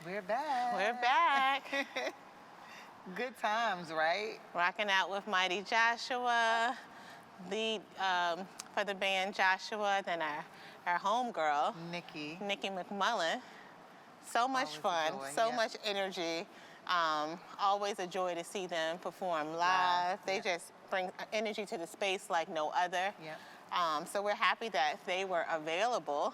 We're back. We're back. Good times, right? Rocking out with Mighty Joshua, lead for the band Joshua, then our homegirl, Nikki McMullen. So much fun, so much energy. Always a joy to see them perform live. They just bring energy to the space like no other. So we're happy that they were available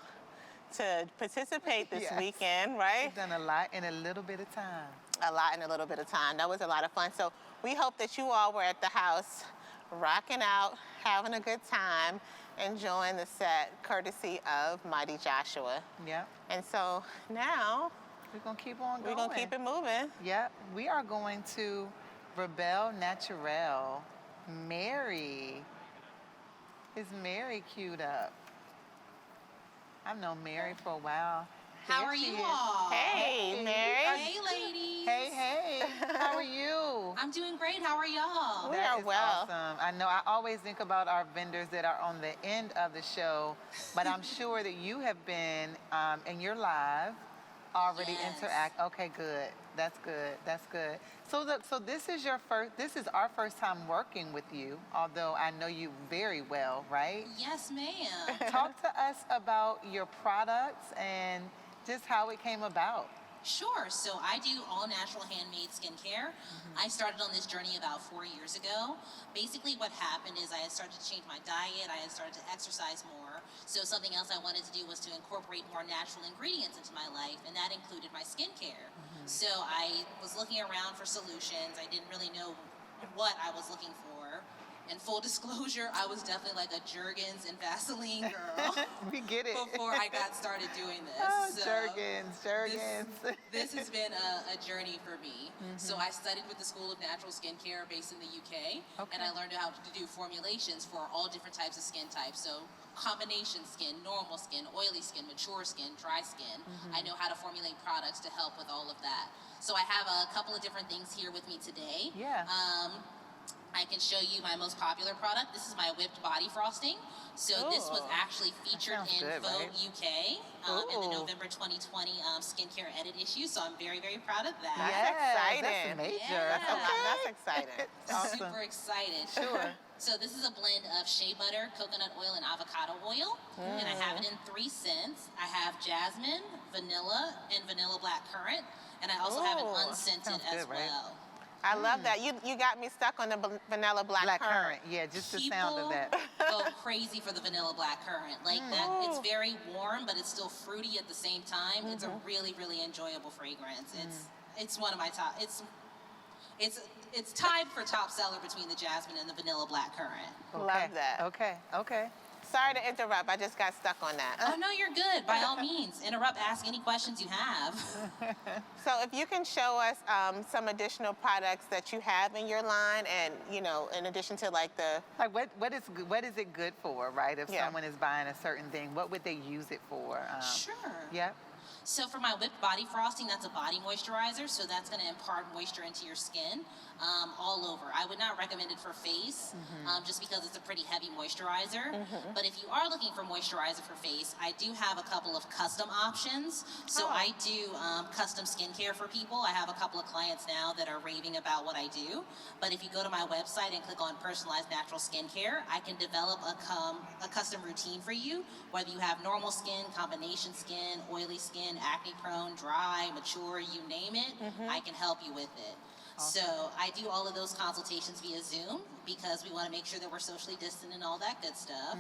to participate this weekend, right? We've done a lot in a little bit of time. A lot in a little bit of time. That was a lot of fun. So we hope that you all were at the house rocking out, having a good time, enjoying the set courtesy of Mighty Joshua. Yep. And so now we're going to keep on going. We're going to keep it moving. Yep. We are going to Rebelle Naturelle. Mary. Is Mary queued up? I've known Mary for a while. How are you all? Hey, Mary. Hey, ladies. Hey. How are you? I'm doing great. How are y'all? We are well. Awesome. I know I always think about our vendors that are on the end of the show, but I'm sure that you have been in your live already interact. Okay, good. That's good. That's good. So this is our first time working with you, although I know you very well, right? Yes, ma'am. Talk to us about your products and just how it came about. Sure. So I do all natural handmade skincare. I started on this journey about 4 years ago. Basically what happened is I had started to change my diet. I had started to exercise more. So something else I wanted to do was to incorporate more natural ingredients into my life, and that included my skincare. So I was looking around for solutions. I didn't really know what I was looking for. And full disclosure, I was definitely like a Jergens and Vaseline girl. We get it. Before I got started doing this. Oh, so Jergens. This has been a journey for me. So I studied with the School of Natural Skincare based in the UK. And I learned how to do formulations for all different types of skin types. So combination skin, normal skin, oily skin, mature skin, dry skin. I know how to formulate products to help with all of that. So I have a couple of different things here with me today. Yeah. I can show you my most popular product. This is my whipped body frosting. So this was actually featured in Vogue UK in the November 2020 skincare edit issue. So I'm very, very proud of that. That's exciting. That's major. Yeah. That's exciting. Awesome. Super excited. Sure. So this is a blend of shea butter, coconut oil, and avocado oil. And I have it in 3 scents. I have jasmine, vanilla, and vanilla black currant. And I also have it unscented as well. I love that. You got me stuck on the vanilla black currant. Yeah, just the sound of that. Go crazy for the vanilla black currant. Like that, it's very warm, but it's still fruity at the same time. It's a really, really enjoyable fragrance. It's one of my top. It's tied for top seller between the jasmine and the vanilla black currant. Love that. Okay. Sorry to interrupt. I just got stuck on that. Oh, no, you're good. By all means, interrupt, ask any questions you have. So if you can show us some additional products that you have in your line, and, you know, in addition to like the... Like what is it good for, right? If someone is buying a certain thing, what would they use it for? Sure. Yep. So for my whipped body frosting, that's a body moisturizer. So that's going to impart moisture into your skin all over. I would not recommend it for face just because it's a pretty heavy moisturizer. But if you are looking for moisturizer for face, I do have a couple of custom options. So I do custom skincare for people. I have a couple of clients now that are raving about what I do. But if you go to my website and click on personalized natural skincare, I can develop a custom routine for you, whether you have normal skin, combination skin, oily skin, acne prone, dry, mature, you name it, I can help you with it. Awesome. So I do all of those consultations via Zoom because we want to make sure that we're socially distant and all that good stuff.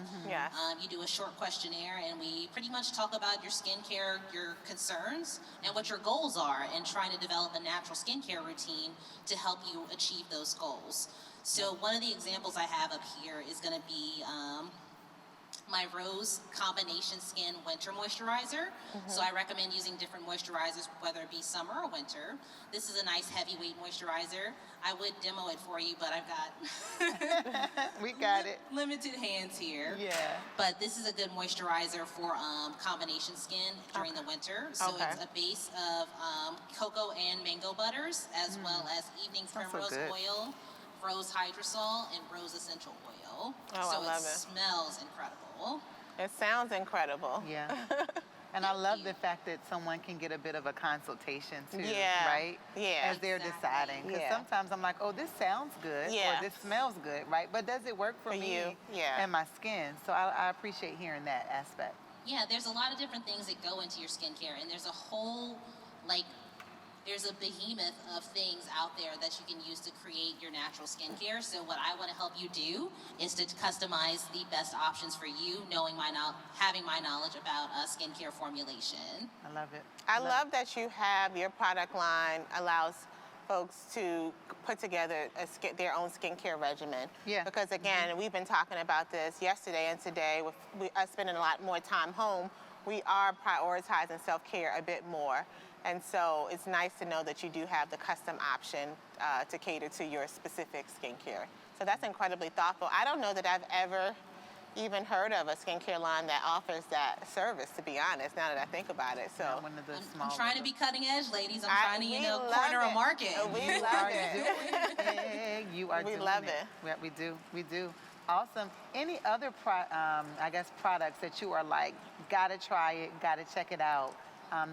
You do a short questionnaire and we pretty much talk about your skincare, your concerns, and what your goals are, and trying to develop a natural skincare routine to help you achieve those goals. So one of the examples I have up here is going to be my Rose Combination Skin Winter Moisturizer. So I recommend using different moisturizers, whether it be summer or winter. This is a nice heavyweight moisturizer. I would demo it for you, but I've got we got it. Limited hands here. Yeah. But this is a good moisturizer for combination skin during the winter. So it's a base of cocoa and mango butters, as well as evening primrose oil, rose hydrosol, and rose essential oil. So I love it. Smells incredible. It sounds incredible. Yeah. And I love the fact that someone can get a bit of a consultation too, Yeah. right? Yeah. As they're deciding. Because Yeah. sometimes I'm like, oh, this sounds good, Yeah. or this smells good, right? But does it work for me you? Yeah. and my skin? So I appreciate hearing that aspect. Yeah, there's a lot of different things that go into your skincare, and there's a whole, like, there's a behemoth of things out there that you can use to create your natural skincare. So what I want to help you do is to customize the best options for you, having my knowledge about skincare formulation. I love it. I love that you have your product line allows folks to put together their own skincare regimen. Yeah. Because again, we've been talking about this yesterday and today, with us spending a lot more time home, we are prioritizing self-care a bit more. And so it's nice to know that you do have the custom option to cater to your specific skincare. So that's incredibly thoughtful. I don't know that I've ever even heard of a skincare line that offers that service, to be honest, now that I think about it. So One of the small I'm trying to be cutting edge, ladies. I'm trying to, we love corner a it. market. We You love are it. doing it. You are We doing love it. it. Yeah, we do. We do. Awesome. Any other, products that you are like, gotta try it, gotta check it out,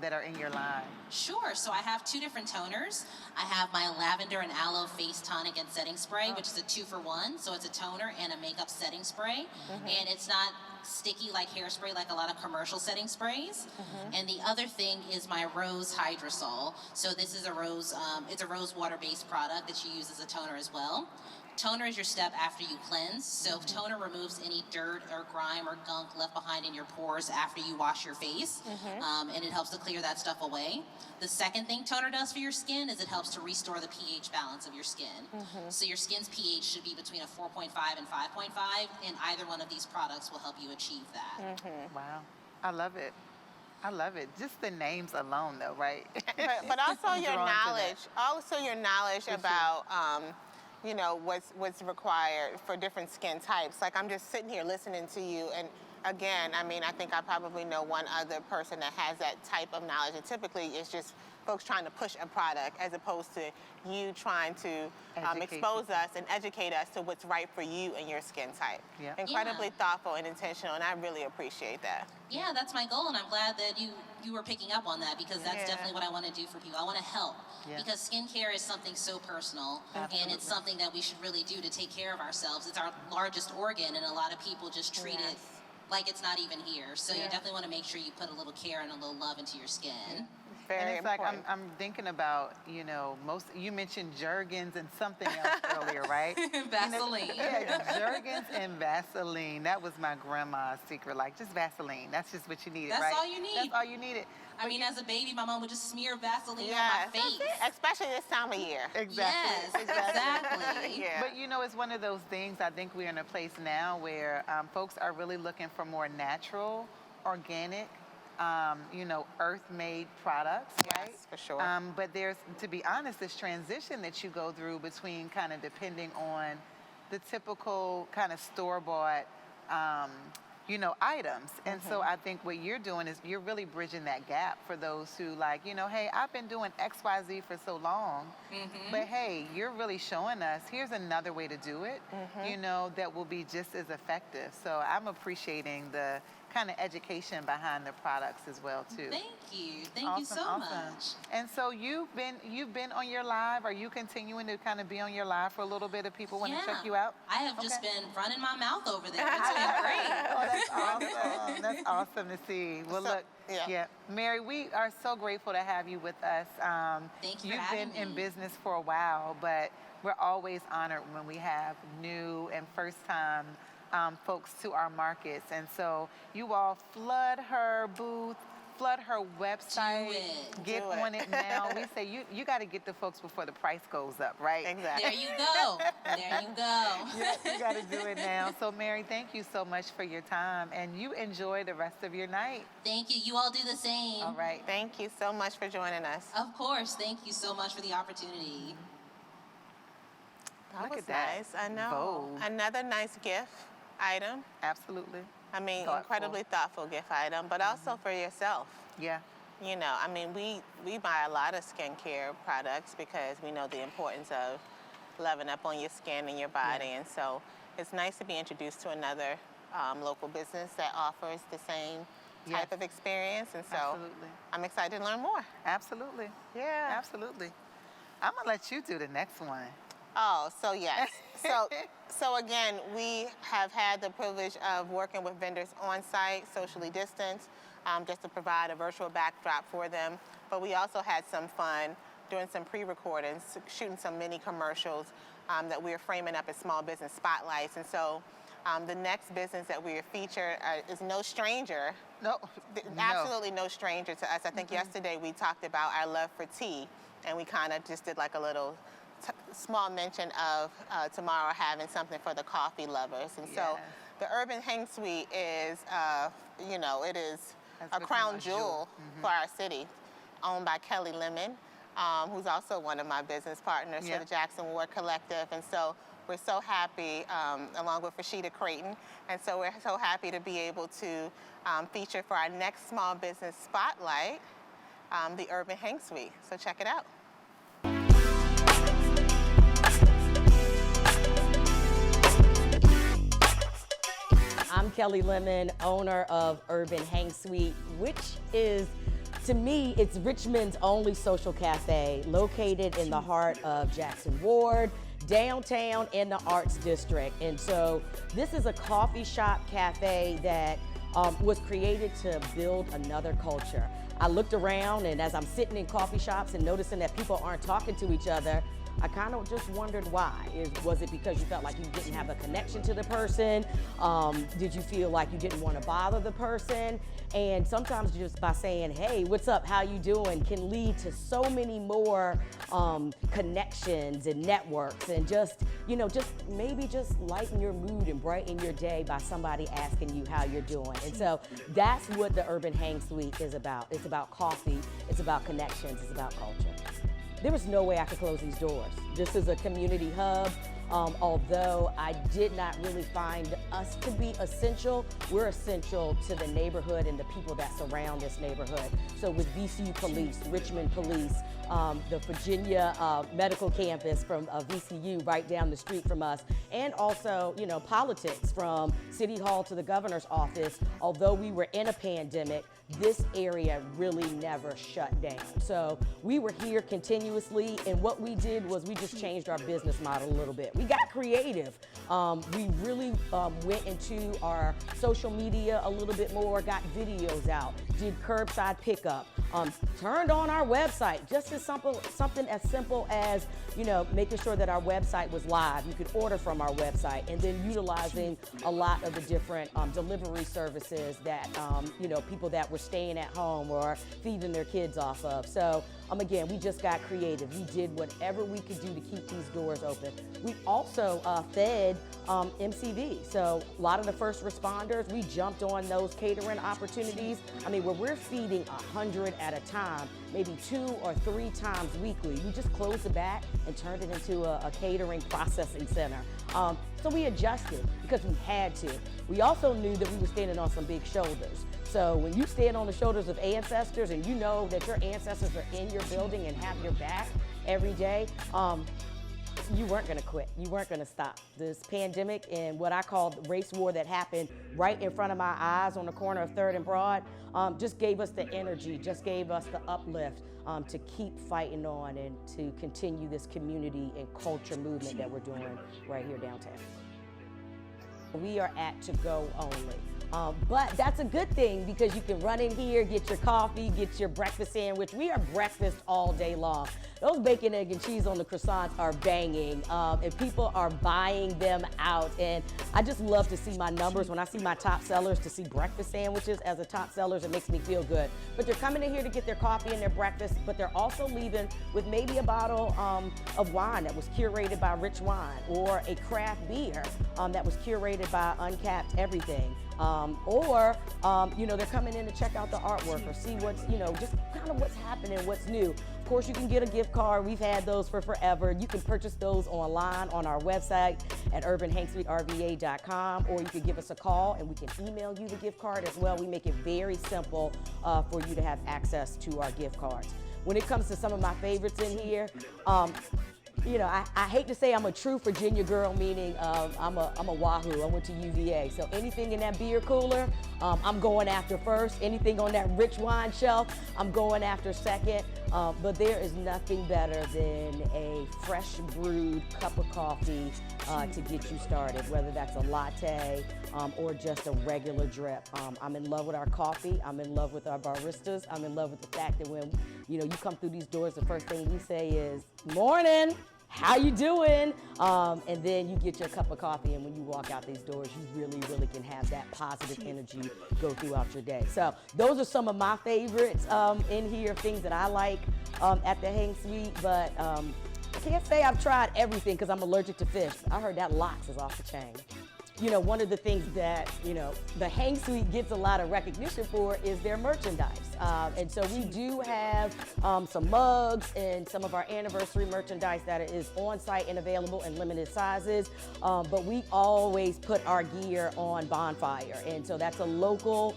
that are in your line? Sure. So I have two different toners. I have my lavender and aloe face tonic and setting spray, which is a 2-for-1. So it's a toner and a makeup setting spray. And it's not sticky like hairspray like a lot of commercial setting sprays. And the other thing is my rose hydrosol. So this is a rose, it's a rose water-based product that you use as a toner as well. Toner is your step after you cleanse. So toner removes any dirt or grime or gunk left behind in your pores after you wash your face. And it helps to clear that stuff away. The second thing toner does for your skin is it helps to restore the pH balance of your skin. So your skin's pH should be between a 4.5 and 5.5, and either one of these products will help you achieve that. Wow. I love it. I love it. Just the names alone, though, right? But also I'm your drawn to that. knowledge. Also your knowledge For sure. about you know, what's required for different skin types. Like, I'm just sitting here listening to you, and again, I mean, I think I probably know one other person that has that type of knowledge, and typically it's just folks trying to push a product as opposed to you trying to expose us and educate us to what's right for you and your skin type. Yeah. Incredibly thoughtful and intentional, and I really appreciate that. Yeah, that's my goal, and I'm glad that you were picking up on that, because that's Yeah. definitely what I want to do for people. I want to help, Yeah. because skincare is something so personal, and it's something that we should really do to take care of ourselves. It's our largest organ, and a lot of people just treat it Yes. like it's not even here. So you Yeah. definitely want to make sure you put a little care and a little love into your skin. Very And it's like important. I'm thinking about, you mentioned Jergens and something else earlier, right? Vaseline. Yeah, Jergens and Vaseline. That was my grandma's secret. Like, just Vaseline. That's just what you needed, That's right? all you need. That's all you needed. I mean, as a baby, my mom would just smear Vaseline Yes. on my face. Especially this time of year. Exactly. Yes, exactly. Yeah. But it's one of those things. I think we're in a place now where folks are really looking for more natural, organic, earth-made products, right? Yes, for sure. But there's, to be honest, this transition that you go through between kind of depending on the typical kind of store-bought, items. And so I think what you're doing is you're really bridging that gap for those who like, hey, I've been doing X, Y, Z for so long, but hey, you're really showing us here's another way to do it, that will be just as effective. So I'm appreciating the kind of education behind the products as well too. Thank you. Thank you so much. And so you've been on your live. Are you continuing to kind of be on your live for a little bit if people want to check you out? I have just Okay. been running my mouth over there. It's been great. Oh, that's awesome. That's awesome to see. Well, So, look, yeah. Mary, we are so grateful to have you with us. Thank you for You've having been in me. business for a while, but we're always honored when we have new and first-time folks to our markets. And so you all flood her booth, flood her website, Do it. get Do it. on it now. We say you got to get the folks before the price goes up, right? Exactly. There you go. There you go. Yeah, you got to do it now. So, Mary, thank you so much for your time, and you enjoy the rest of your night. Thank you. You all do the same. All right. Thank you so much for joining us. Of course. Thank you so much for the opportunity. That Look was at that. nice. I know. Vogue. Another nice gift item. Absolutely. I mean, Thoughtful. incredibly thoughtful gift item, but also for yourself. Yeah. I mean, we buy a lot of skincare products because we know the importance of loving up on your skin and your body. And so it's nice to be introduced to another local business that offers the same type of experience. And so Absolutely. I'm excited to learn more. Absolutely. Yeah. Absolutely. I'm going to let you do the next one. Oh, so yes. So again, we have had the privilege of working with vendors on site, socially distanced, just to provide a virtual backdrop for them. But we also had some fun doing some pre-recordings, shooting some mini commercials that we are framing up as small business spotlights. And so the next business that we are featured is no stranger. No. Absolutely no stranger to us. I think yesterday we talked about our love for tea, and we kind of just did like a little small mention of tomorrow having something for the coffee lovers. And so the Urban Hang Suite is, it is a crown jewel for our city, owned by Kelly Lemon, who's also one of my business partners for the Jackson Ward Collective. And so we're so happy, along with Rashida Creighton, and so we're so happy to be able to feature for our next small business spotlight, the Urban Hang Suite. So check it out. I'm Kelly Lemon, owner of Urban Hang Suite, which is, to me, it's Richmond's only social cafe, located in the heart of Jackson Ward, downtown in the Arts District. And so this is a coffee shop cafe that was created to build another culture. I looked around, and as I'm sitting in coffee shops and noticing that people aren't talking to each other, I kind of just wondered why. Was it because you felt like you didn't have a connection to the person? Did you feel like you didn't want to bother the person? And sometimes just by saying, hey, what's up, how you doing, can lead to so many more connections and networks, and just maybe just lighten your mood and brighten your day by somebody asking you how you're doing. And so that's what the Urban Hang Suite is about. It's about coffee, it's about connections, it's about culture. There was no way I could close these doors. This is a community hub. Although I did not really find us to be essential, we're essential to the neighborhood and the people that surround this neighborhood. So with VCU Police, Richmond Police, the Virginia Medical Campus from VCU right down the street from us, and also, politics from City Hall to the governor's office. Although we were in a pandemic, this area really never shut down. So we were here continuously, and what we did was we just changed our business model a little bit. We got creative. We really went into our social media a little bit more, got videos out, did curbside pickup, turned on our website, just as something as simple as, making sure that our website was live. You could order from our website, and then utilizing a lot of the different delivery services that, people that were staying at home or feeding their kids off of. So again, we just got creative. We did whatever we could do to keep these doors open. We also fed MCV. So a lot of the first responders, we jumped on those catering opportunities. I mean, where we're feeding 100 at a time, maybe 2 or 3 times weekly. We just closed the back and turned it into a catering processing center. So we adjusted because we had to. We also knew that we were standing on some big shoulders. So when you stand on the shoulders of ancestors and you know that your ancestors are in your building and have your back every day, you weren't gonna quit. You weren't gonna stop. This pandemic and what I call the race war that happened right in front of my eyes on the corner of 3rd and Broad just gave us the energy, just gave us the uplift to keep fighting on and to continue this community and culture movement that we're doing right here downtown. We are at to-go only. But that's a good thing because you can run in here, get your coffee, get your breakfast sandwich. We are breakfast all day long. Those bacon, egg, and cheese on the croissants are banging, and people are buying them out. And I just love to see my numbers when I see my top sellers, to see breakfast sandwiches as a top sellers. It makes me feel good. But they're coming in here to get their coffee and their breakfast, but they're also leaving with maybe a bottle of wine that was curated by Rich Wine, or a craft beer that was curated by Uncapped Everything. They're coming in to check out the artwork or see what's, just kind of what's happening, what's new. Of course, you can get a gift card. We've had those for forever. You can purchase those online on our website at urbanhangsuiterva.com, or you can give us a call and we can email you the gift card as well. We make it very simple for you to have access to our gift cards. When it comes to some of my favorites in here, you know, I hate to say I'm a true Virginia girl, meaning I'm a Wahoo. I went to UVA. So anything in that beer cooler, I'm going after first. Anything on that rich wine shelf, I'm going after second. But there is nothing better than a fresh brewed cup of coffee to get you started, whether that's a latte or just a regular drip. I'm in love with our coffee. I'm in love with our baristas. I'm in love with the fact that when you come through these doors, the first thing we say is, "Morning, how you doing?" And then you get your cup of coffee, and when you walk out these doors, you really, really can have that positive energy go throughout your day. So those are some of my favorites in here, things that I like at the Hang Suite, but I can't say I've tried everything because I'm allergic to fish. I heard that lox is off the chain. You know, one of the things that, the Hang Suite gets a lot of recognition for is their merchandise. And so we do have some mugs and some of our anniversary merchandise that is on site and available in limited sizes. But we always put our gear on Bonfire. And so that's a local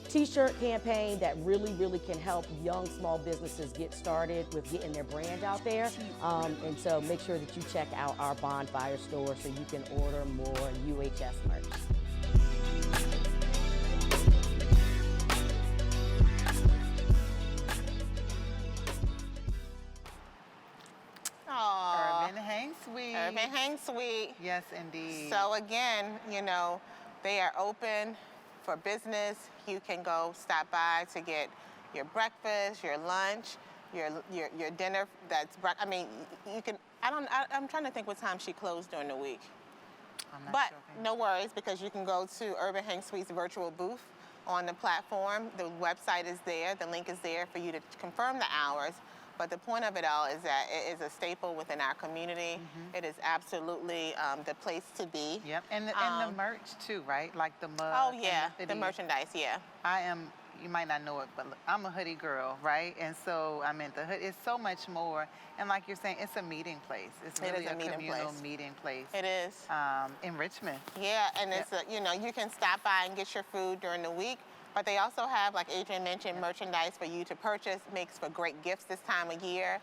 t-shirt campaign that really, really can help young small businesses get started with getting their brand out there. And so make sure that you check out our Bonfire store so you can order more UHS merch. Urban Hang Suite. Urban Hang Suite. Yes, indeed. So again, they are open for business. You can go stop by to get your breakfast, your lunch, your dinner. You can. I'm trying to think what time she closed during the week. But no worries, because you can go to Urban Hang Suite's virtual booth on the platform. The website is there. The link is there for you to confirm the hours. But the point of it all is that it is a staple within our community. Mm-hmm. It is absolutely the place to be. Yep, and the merch too, right? Like the mug. Oh yeah, the merchandise, yeah. You might not know it, but I'm a hoodie girl, right? And so I meant the hood. It's so much more. And like you're saying, it's a meeting place. It's really a communal meeting place. It is. In Richmond. Yeah, and it's you can stop by and get your food during the week. But they also have, like Adrian mentioned, merchandise for you to purchase. Makes for great gifts this time of year.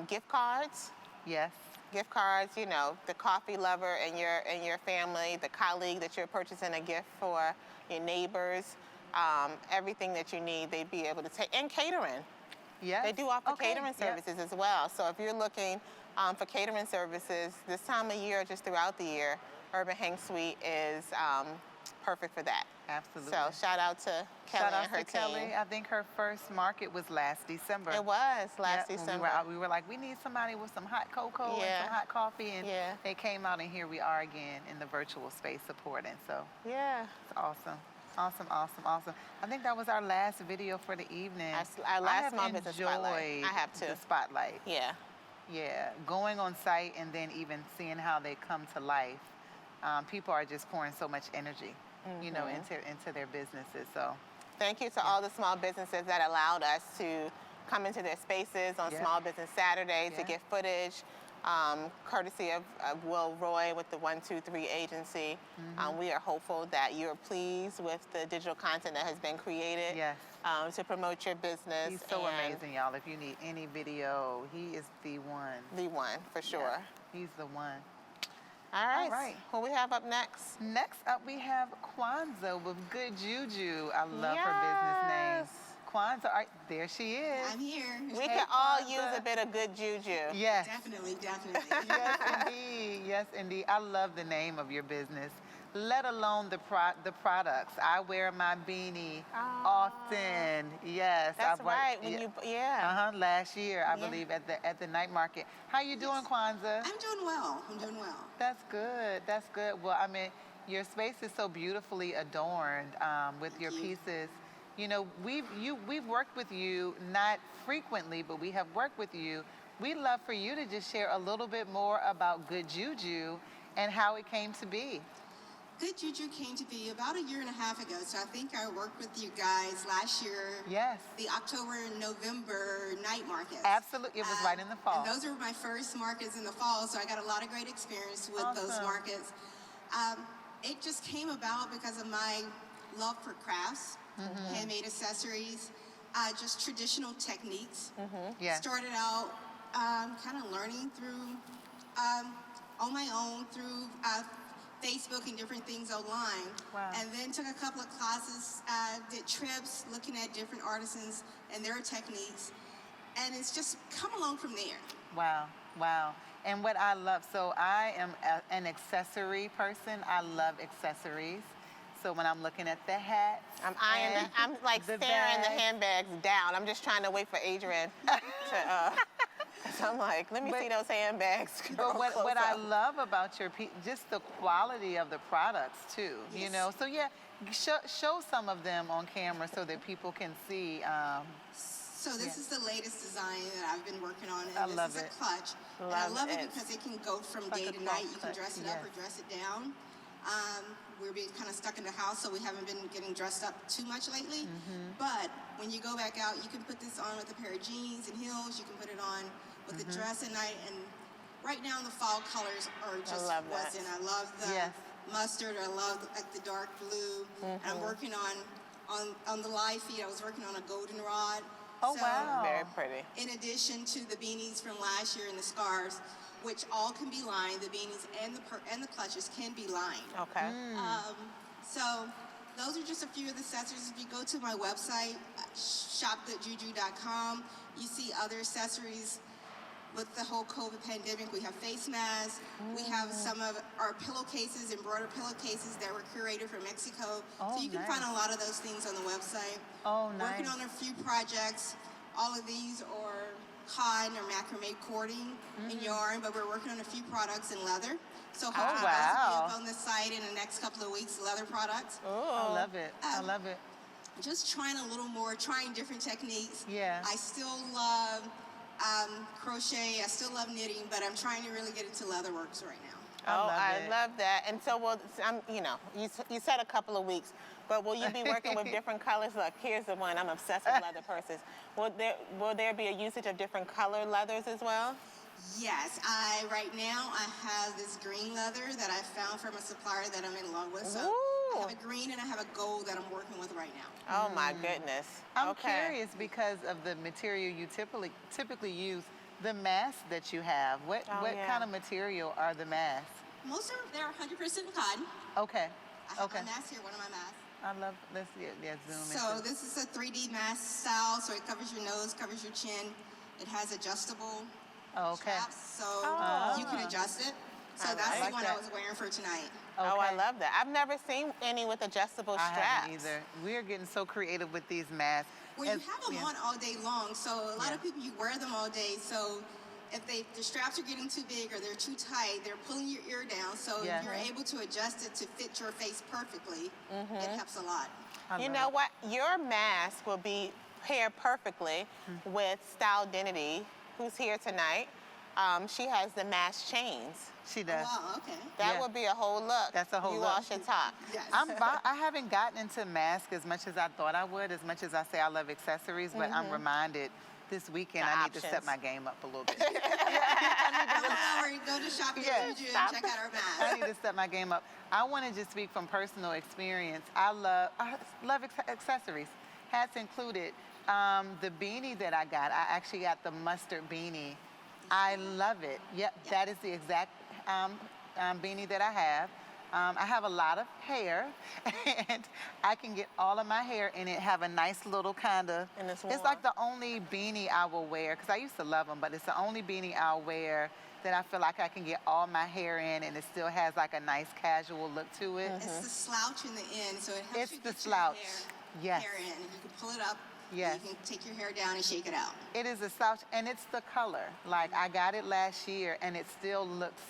Gift cards. Yes. Gift cards. The coffee lover in your family, the colleague that you're purchasing a gift for, your neighbors. Everything that you need, they'd be able to take. And catering. Yes. They do offer catering services as well. So if you're looking for catering services this time of year, just throughout the year, Urban Hang Suite is perfect for that. Absolutely. So shout out to Kelly and her team. Kelly. I think her first market was last December. It was last December. We were like, we need somebody with some hot cocoa and some hot coffee, and they came out, and here we are again in the virtual space supporting. So it's awesome. Awesome, awesome, awesome. I think that was our last video for the evening. Our last month is the spotlight. I have to. The spotlight. Yeah. Yeah, going on site and then even seeing how they come to life. People are just pouring so much energy, into their businesses. So, thank you to all the small businesses that allowed us to come into their spaces on Small Business Saturday to get footage. Courtesy of Will Roy with the 123 agency. Mm-hmm. We are hopeful that you're pleased with the digital content that has been created to promote your business. He's so amazing, y'all. If you need any video, he is the one. The one, for sure. Yeah, he's the one. All right. Who we have up next? Next up, we have Kwanzaa with Good Juju. I love her business name. Kwanzaa, there she is. I'm here. We can all use a bit of good juju. Yes. Definitely. Yes, indeed. I love the name of your business, let alone the products. I wear my beanie often. Yes. That's right. Last year, I believe, at the night market. How you doing, Kwanzaa? I'm doing well. That's good. Well, I mean, your space is so beautifully adorned with your pieces. We've worked with you, not frequently, but we have worked with you. We'd love for you to just share a little bit more about Good Juju and how it came to be. Good Juju came to be about a year and a half ago. So I think I worked with you guys last year. Yes. The October and November night markets. Absolutely. It was right in the fall. And those were my first markets in the fall. So I got a lot of great experience with those markets. It just came about because of my love for crafts. Mm-hmm. Handmade accessories, just traditional techniques. Mm-hmm. Yeah. Started out kind of learning through, on my own, through Facebook and different things online. Wow. And then took a couple of classes, did trips, looking at different artisans and their techniques. And it's just come along from there. Wow, wow. And what I love, so I am an accessory person. I love accessories. So when I'm looking at the hats, I'm like staring the handbags down. I'm just trying to wait for Adrian to, so I'm like, let me see those handbags. But what I love about your just the quality of the products too, Yes. you know. So yeah, show some of them on camera so that people can see. So this is the latest design that I've been working on, and I this love is it. a clutch. And I love it because it can go from like day a to cloth night. You can clutch, dress it up yes. or dress it down. We're being kind of stuck in the house, so we haven't been getting dressed up too much lately. But when you go back out, you can put this on with a pair of jeans and heels. You can put it on with a dress at night. And right now, the fall colors are just what's in. I love the mustard. I love the dark blue. And I'm working on the live feed. I was working on a goldenrod. Oh, wow. Very pretty. In addition to the beanies from last year and the scarves, which all can be lined, the beanies and the clutches can be lined. Okay. So those are just a few of the accessories. If you go to my website, shop.juju.com, you see other accessories. With the whole COVID pandemic, we have face masks. We have some of our pillowcases, embroidered pillowcases that were curated from Mexico. Oh, so you can nice. find a lot of those things on the website. Oh, nice. Working on a few projects. All of these are cotton or macrame cording in yarn, but we're working on a few products in leather. So hopefully those will be up on the site in the next couple of weeks, leather products. I love it. I love it. Just trying a little more, trying different techniques. Yeah. I still love crochet, I still love knitting, but I'm trying to really get into leatherworks right now. I love that. And so, you said a couple of weeks, but will you be working with different colors? Look, here's the one. I'm obsessed with leather purses. Will there be a usage of different color leathers as well? Yes, right now I have this green leather that I found from a supplier that I'm in love with. So I have a green and I have a gold that I'm working with right now. Oh my goodness. I'm curious because of the material you typically use, the masks that you have. What kind of material are the masks? Most of them, they're 100% cotton. Okay. I have my mask here, one of my masks. I love, let's zoom in. So this is a 3D mask style, so it covers your nose, covers your chin. It has adjustable straps, so you can adjust it. So that's the one I was wearing for tonight. Okay. Oh, I love that. I've never seen any with adjustable straps. I haven't either. We're getting so creative with these masks. Well, you have them on all day long, so a lot of people, you wear them all day, so if the straps are getting too big or they're too tight, they're pulling your ear down, so if you're able to adjust it to fit your face perfectly, it helps a lot. You know what? Your mask will be paired perfectly with Style Identity, who's here tonight. She has the mask chains. She does. Oh, wow, okay. That would be a whole look. That's a whole look. You all should talk. Yes. I haven't gotten into masks as much as I thought I would, as much as I say I love accessories, but I'm reminded this weekend I need to step my game up a little bit. Go to Shop Juju and check out our mask. I need to step my game up. I want to just speak from personal experience. I love accessories, hats included. The beanie that I got, I actually got the mustard beanie. I love it. Yep, that is the exact beanie that I have. I have a lot of hair, and I can get all of my hair in it, have a nice little kind of, it's like the only beanie I will wear, because I used to love them, but it's the only beanie I'll wear that I feel like I can get all my hair in, and it still has like a nice casual look to it. It's the slouch in the end, so it helps you It's the get slouch. your Yes. hair in. You can pull it up, Yes. you can take your hair down and shake it out. It is a slouch, and it's the color. Like, I got it last year, and it still looks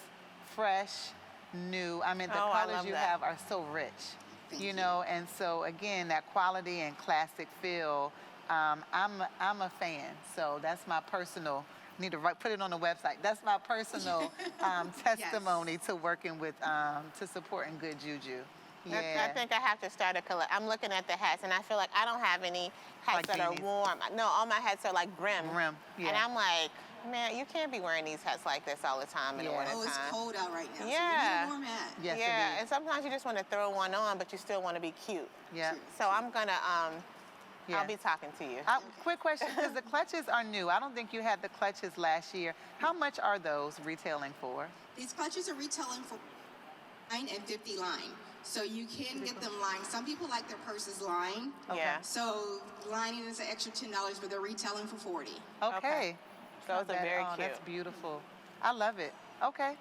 fresh, new. I mean, the colors you have are so rich, you know, and so, again, that quality and classic feel, I'm a fan. So that's my personal, need to put it on the website. That's my personal testimony to working with, to supporting good juju. I think I have to start a collect. I'm looking at the hats, and I feel like I don't have any hats that are warm. No, all my hats are like brim. Yeah. And I'm like, man, you can't be wearing these hats like this all the time in the winter time. Oh, it's cold out right now. Yeah. So you need a warm hat. Yes, yeah, it is. and sometimes you just want to throw one on, but you still want to be cute. Yeah. So I'm gonna Yeah. I'll be talking to you. Quick question, because the clutches are new. I don't think you had the clutches last year. How much are those retailing for? These clutches are retailing for $9 and $50 line. So you can get them lined. Some people like their purses lined. Yeah. So lining is an extra $10, but they're retailing for $40. Okay. Those are very oh, cute. That's beautiful. I love it. Okay.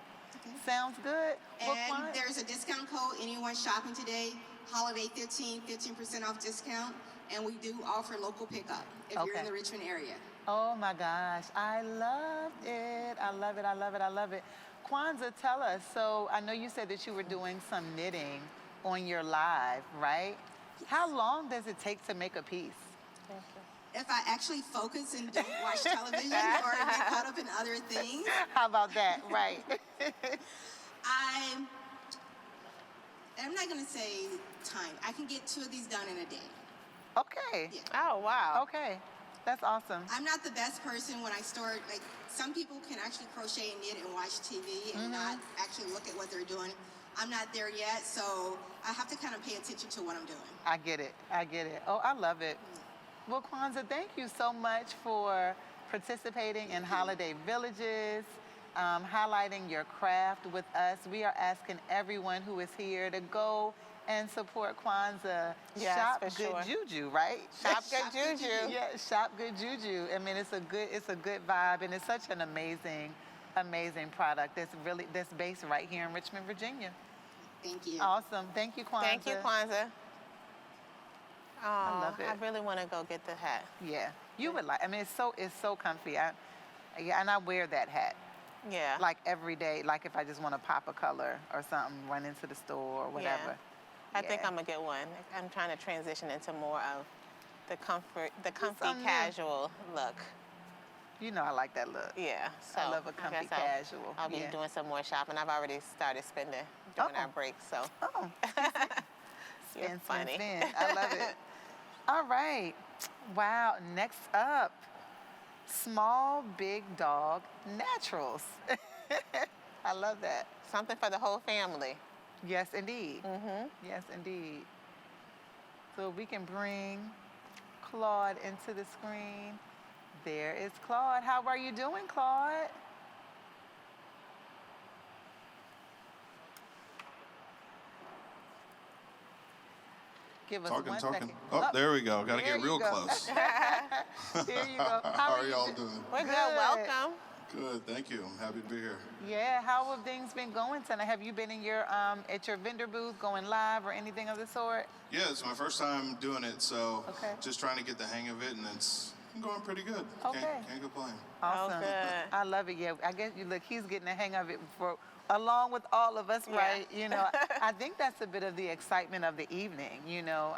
Sounds good. And there's a discount code. Anyone shopping today, Holiday 15% off discount. And we do offer local pickup if you're in the Richmond area. Oh my gosh, I love it. I love it, I love it, I love it. Kwanzaa, tell us, so I know you said that you were doing some knitting on your live, right? How long does it take to make a piece? If I actually focus and don't watch television or get caught up in other things. How about that, right? I'm not gonna say time. I can get 2 of these done in a day. Okay. Yeah. Oh, wow. Okay, that's awesome. I'm not the best person when I start, like, some people can actually crochet and knit and watch TV and not actually look at what they're doing. I'm not there yet, so I have to kind of pay attention to what I'm doing. I get it, I get it. Oh, I love it. Well, Kwanzaa, thank you so much for participating in Holiday Villages, highlighting your craft with us. We are asking everyone who is here to go and support Kwanzaa. Yes, Shop for Good sure. Juju, right? Shop Good Juju. Yeah, Shop Good Juju. I mean, it's a good vibe, and it's such an amazing product. That's based right here in Richmond, Virginia. Thank you. Awesome. Thank you, Kwanzaa. Thank you, Kwanzaa. Oh, I love it. I really want to go get the hat. Yeah, you would like. I mean, it's so comfy. And I wear that hat Yeah. like every day. Like if I just want to pop a color or something, run into the store or whatever. I think Yeah. I'm gonna get one. I'm trying to transition into more of the comfy something new. casual look. You know, I like that look. Yeah. So I love a I comfy guess casual. I'll be Yeah. doing some more shopping. I've already started spending during our Oh. break. So Oh, you're funny. spin. I love it. All right. Wow. Next up, Small Big Dog Naturals. I love that. Something for the whole family. Yes, indeed. Mm-hmm. Yes, indeed. So we can bring Claude into the screen. There is Claude. How are you doing, Claude? Give us Talking. 1 second. Oh, there we go. Got to there get real you go. close. There you go. How are you y'all do- doing? We're good. Good. Welcome. Good, thank you. I'm happy to be here. Yeah, how have things been going tonight? Have you been in your at your vendor booth going live or anything of the sort? Yeah, it's my first time doing it, so Okay. just trying to get the hang of it, and it's going pretty good. Okay. Can't complain. Awesome. good. I love it. Yeah, I guess you look. He's getting the hang of it along with all of us, Yeah. right? You know, I think that's a bit of the excitement of the evening. You know,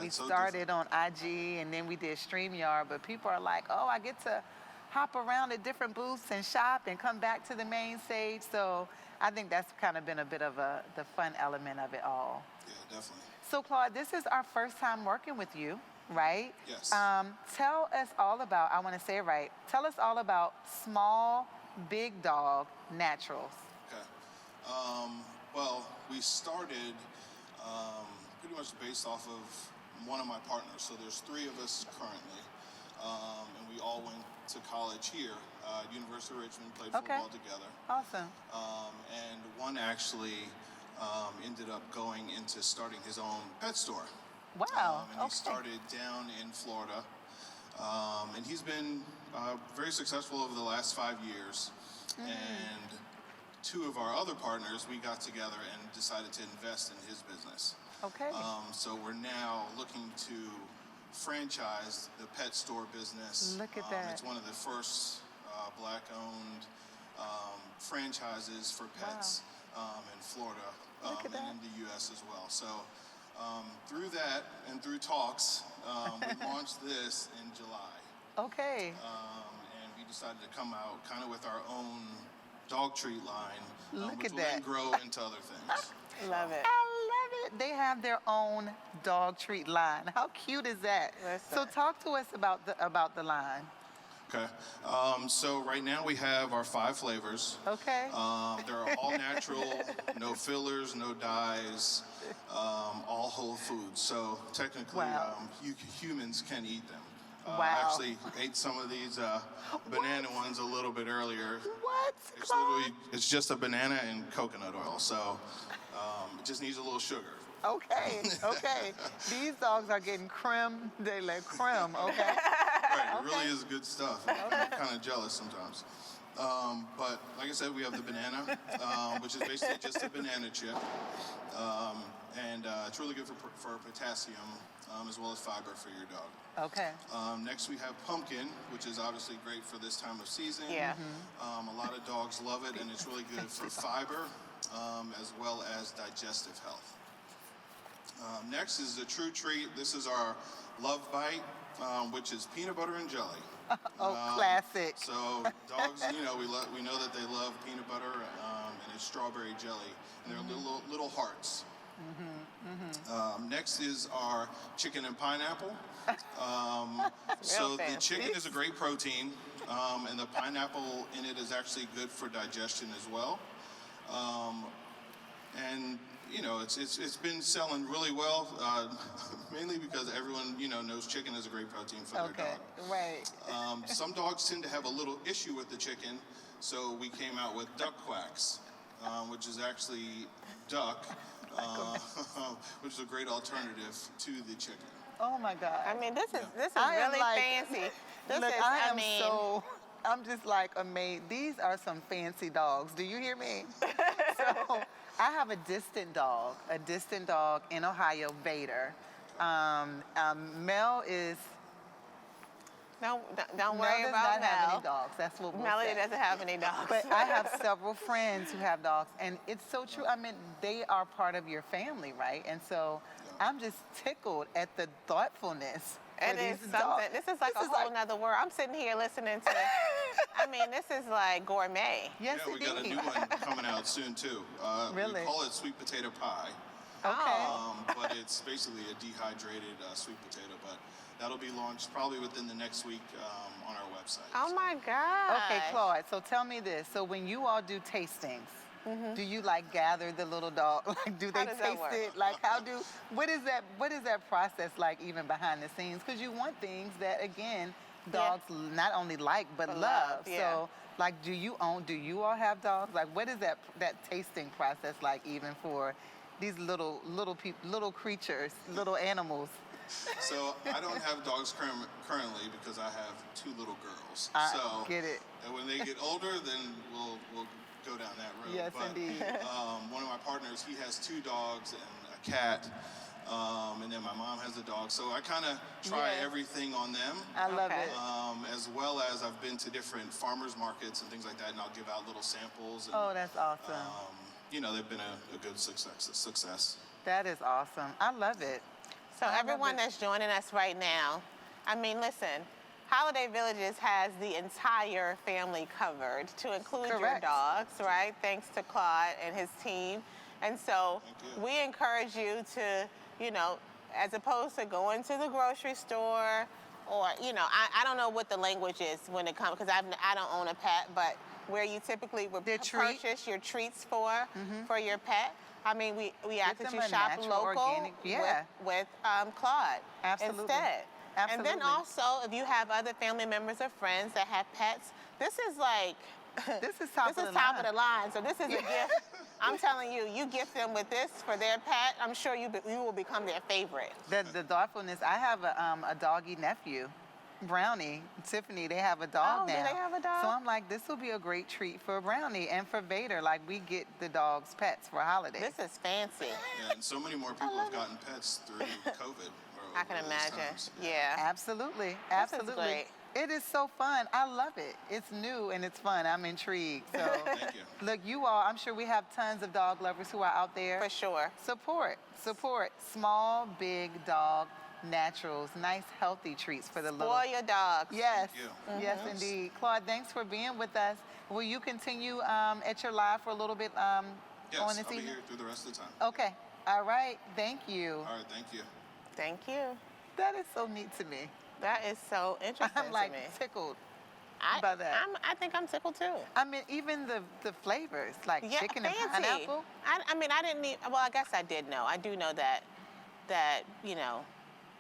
we it's so started on IG and then we did StreamYard, but people are like, oh, I get to hop around at different booths and shop and come back to the main stage. So I think that's kind of been a bit of the fun element of it all. Yeah, definitely. So Claude, this is our first time working with you, right? Yes. Tell us all about, I want to say it right, tell us all about Small Big Dog Naturals. Okay. Well, we started pretty much based off of one of my partners. So there's 3 of us currently, and we all went to college here, University of Richmond, played football together. Awesome. And one actually ended up going into starting his own pet store. Wow. And he started down in Florida. And he's been very successful over the last 5 years. And 2 of our other partners, we got together and decided to invest in his business. Okay. So we're now looking to franchise the pet store business. Look at that. It's one of the first Black-owned franchises for pets in Florida Look at that. and in the U.S. as well. So through that and through talks, we launched this in July. Okay. And we decided to come out kind of with our own dog treat line, Look which at will then that. grow into other things. Love it. I love it. They have their own dog treat line. How cute is that? Listen. So talk to us about the line. Okay. So right now we have our 5 flavors. Okay. They're all natural, no fillers, no dyes, all whole foods. So technically, Wow. humans can eat them. Wow. I actually ate some of these banana ones a little bit earlier. What? It's just a banana and coconut oil, so it just needs a little sugar. Okay, okay. These dogs are getting creme de la creme, okay? Right, it really is good stuff. I'm kind of jealous sometimes. But like I said, we have the banana, which is basically just a banana chip. And it's really good for potassium, as well as fiber for your dog. Okay. Next, we have pumpkin, which is obviously great for this time of season. Yeah. A lot of dogs love it, and it's really good for fiber, as well as digestive health. Next is a true treat. This is our Love Bite, which is peanut butter and jelly. Classic. So dogs, we know that they love peanut butter, and it's strawberry jelly, and they're little hearts. Next is our chicken and pineapple. So the chicken is a great protein, and the pineapple in it is actually good for digestion as well. And it's been selling really well, mainly because everyone knows chicken is a great protein for their dog. Right. Some dogs tend to have a little issue with the chicken, so we came out with duck quacks, which is actually duck, which is a great alternative to the chicken. Oh my God. I mean, this is I am really like- fancy. This Look, is, I'm just like amazed. These are some fancy dogs. Do you hear me? So I have a distant dog in Ohio, Vader. Mel is. don't Mel worry does about not have any Mel. dogs. That's what we'll Melody say. doesn't have any dogs. But I have several friends who have dogs, and it's so true. I mean, they are part of your family, right? And so I'm just tickled at the thoughtfulness for It is these something. dogs. This is like a whole nother world. I'm sitting here listening to. I mean, this is like gourmet. Yes, Yeah, we got a indeed. new one coming out soon too. Really? We call it sweet potato pie. Okay. But it's basically a dehydrated sweet potato. But that'll be launched probably within the next week on our website. Oh my God. Okay, Claude, so tell me this. So when you all do tastings, do you like gather the little dog? Like, do they does that taste work? it? Like, what is that process like even behind the scenes? Because you want things that, again, dogs not only like, but love. yeah. So, like, do you all have dogs? Like, what is that tasting process like even for these little creatures, little animals? So I don't have dogs currently because I have 2 little girls. I get it. And when they get older, then we'll go down that road. Yes, but, indeed. One of my partners, he has 2 dogs and a cat, and then my mom has a dog. So I kind of try Yes. everything on them. I love Okay. it. As well as I've been to different farmers markets and things like that, and I'll give out little samples. And, Oh, that's awesome. they've been a good success. That is awesome. I love it. So I love everyone it. that's joining us right now, I mean, listen, Holiday Villages has the entire family covered to include your Correct. dogs, right? Thanks to Claude and his team. And so Thank you. we encourage you to, as opposed to going to the grocery store or, I don't know what the language is when it comes, because I don't own a pet, but where you typically would Their treat. purchase your treats for your pet. I mean, we ask that them you a shop natural, local organic- yeah. with Claude Absolutely. instead. And then Absolutely. also, if you have other family members or friends that have pets, this is like This is top of the top line. of the line. So this is a gift. I'm telling you, you gift them with this for their pet. I'm sure you will become their favorite. The thoughtfulness. I have a doggy nephew, Brownie, Tiffany. They have a dog Oh, do now. they have a dog? So I'm like, this will be a great treat for Brownie and for Vader. Like, we get the dog's pets for holidays. This is fancy. Yeah, and so many more people have gotten pets through COVID. I can over these imagine. times. Yeah. Absolutely. Absolutely. great. It is so fun. I love it. It's new and it's fun. I'm intrigued. So Thank you. look, you all, I'm sure we have tons of dog lovers who are out there. For sure. Support small, big dog naturals, nice, healthy treats for the little. Spoil your dogs. Yes, Thank you. yes, indeed. Claude, thanks for being with us. Will you continue at your live for a little bit on Yes, this I'll be evening? here through the rest of the time. Okay. All right. Thank you. All right, thank you. Thank you. That is so neat to me. That is so interesting I'm like to me. tickled. about that? I think I'm tickled too. I mean, even the flavors, like Yeah, chicken fancy. and pineapple. I mean, I didn't need. Well, I guess I did know. I do know that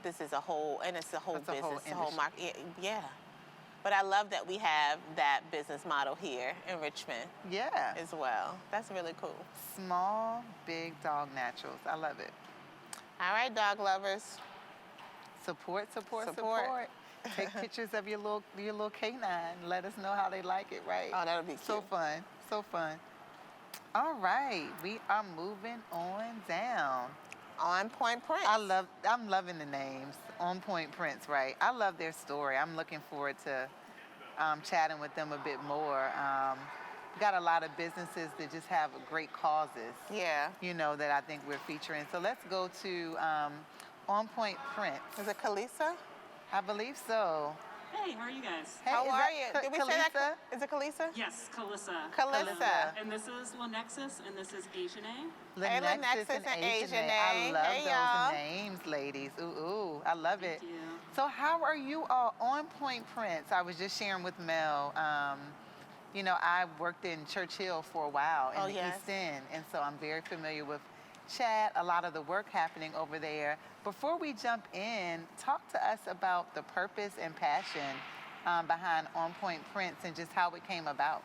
this is a whole, and it's a whole That's a business, whole a whole industry. market. Yeah. But I love that we have that business model here in Richmond Yeah. as well. That's really cool. Small, big dog naturals. I love it. All right, dog lovers. Support. Support. Take pictures of your little canine. Let us know how they like it, right? Oh, that'll be cute. So fun. So fun. All right. We are moving on down. On Point Prince. I'm loving the names. On Point Prince, right? I love their story. I'm looking forward to chatting with them a bit more. Got a lot of businesses that just have great causes. Yeah. That I think we're featuring. So let's go to On Point Prince. Is it Kalisa? I believe so. Hey, how are you guys? Hey, How is are that you? Did we say that? Kalisa? Is it Kalisa? Yes, Kalissa. Kalissa. And this is Lenexus, and this is Asiane. Hey, Lenexus Lenexus and Asiane. Asiane. I love Hey, those y'all. names, ladies. Ooh, I love it. Thank you. So how are you all on Point Prince? I was just sharing with Mel. I worked in Churchill for a while in the East End, and so I'm very familiar with Chat, a lot of the work happening over there. Before we jump in, talk to us about the purpose and passion behind On Point Prince and just how it came about.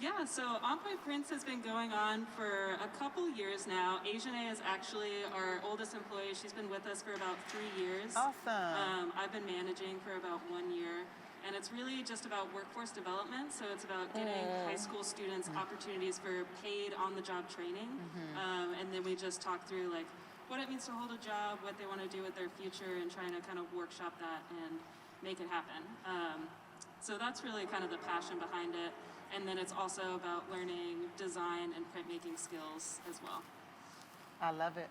Yeah, so On Point Prince has been going on for a couple years now. Asiane is actually our oldest employee. She's been with us for about 3 years. Awesome. I've been managing for about 1 year. And it's really just about workforce development. So it's about getting high school students opportunities for paid on-the-job training. And then we just talk through like what it means to hold a job, what they want to do with their future, and trying to kind of workshop that and make it happen. So that's really kind of the passion behind it. And then it's also about learning design and printmaking skills as well. I love it.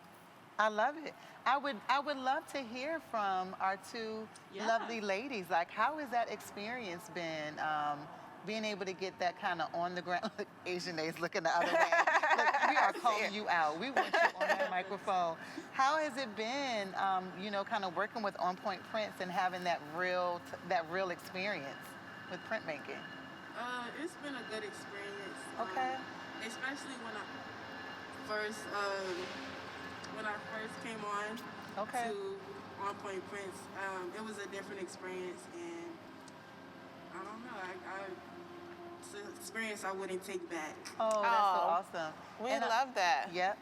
I love it. I would love to hear from our two lovely ladies. Like, how has that experience been? Being able to get that kind of on the ground. Look, Asiane's looking the other way. Look, we are calling you out. We want you on that microphone. How has it been? Kind of working with On Point Prince and having that real experience with printmaking. It's been a good experience. Okay. Especially when I first came on Okay. to On Point Prince. It was a different experience, and I don't know. It's an experience I wouldn't take back. Oh, that's so awesome. We And love that. Yep.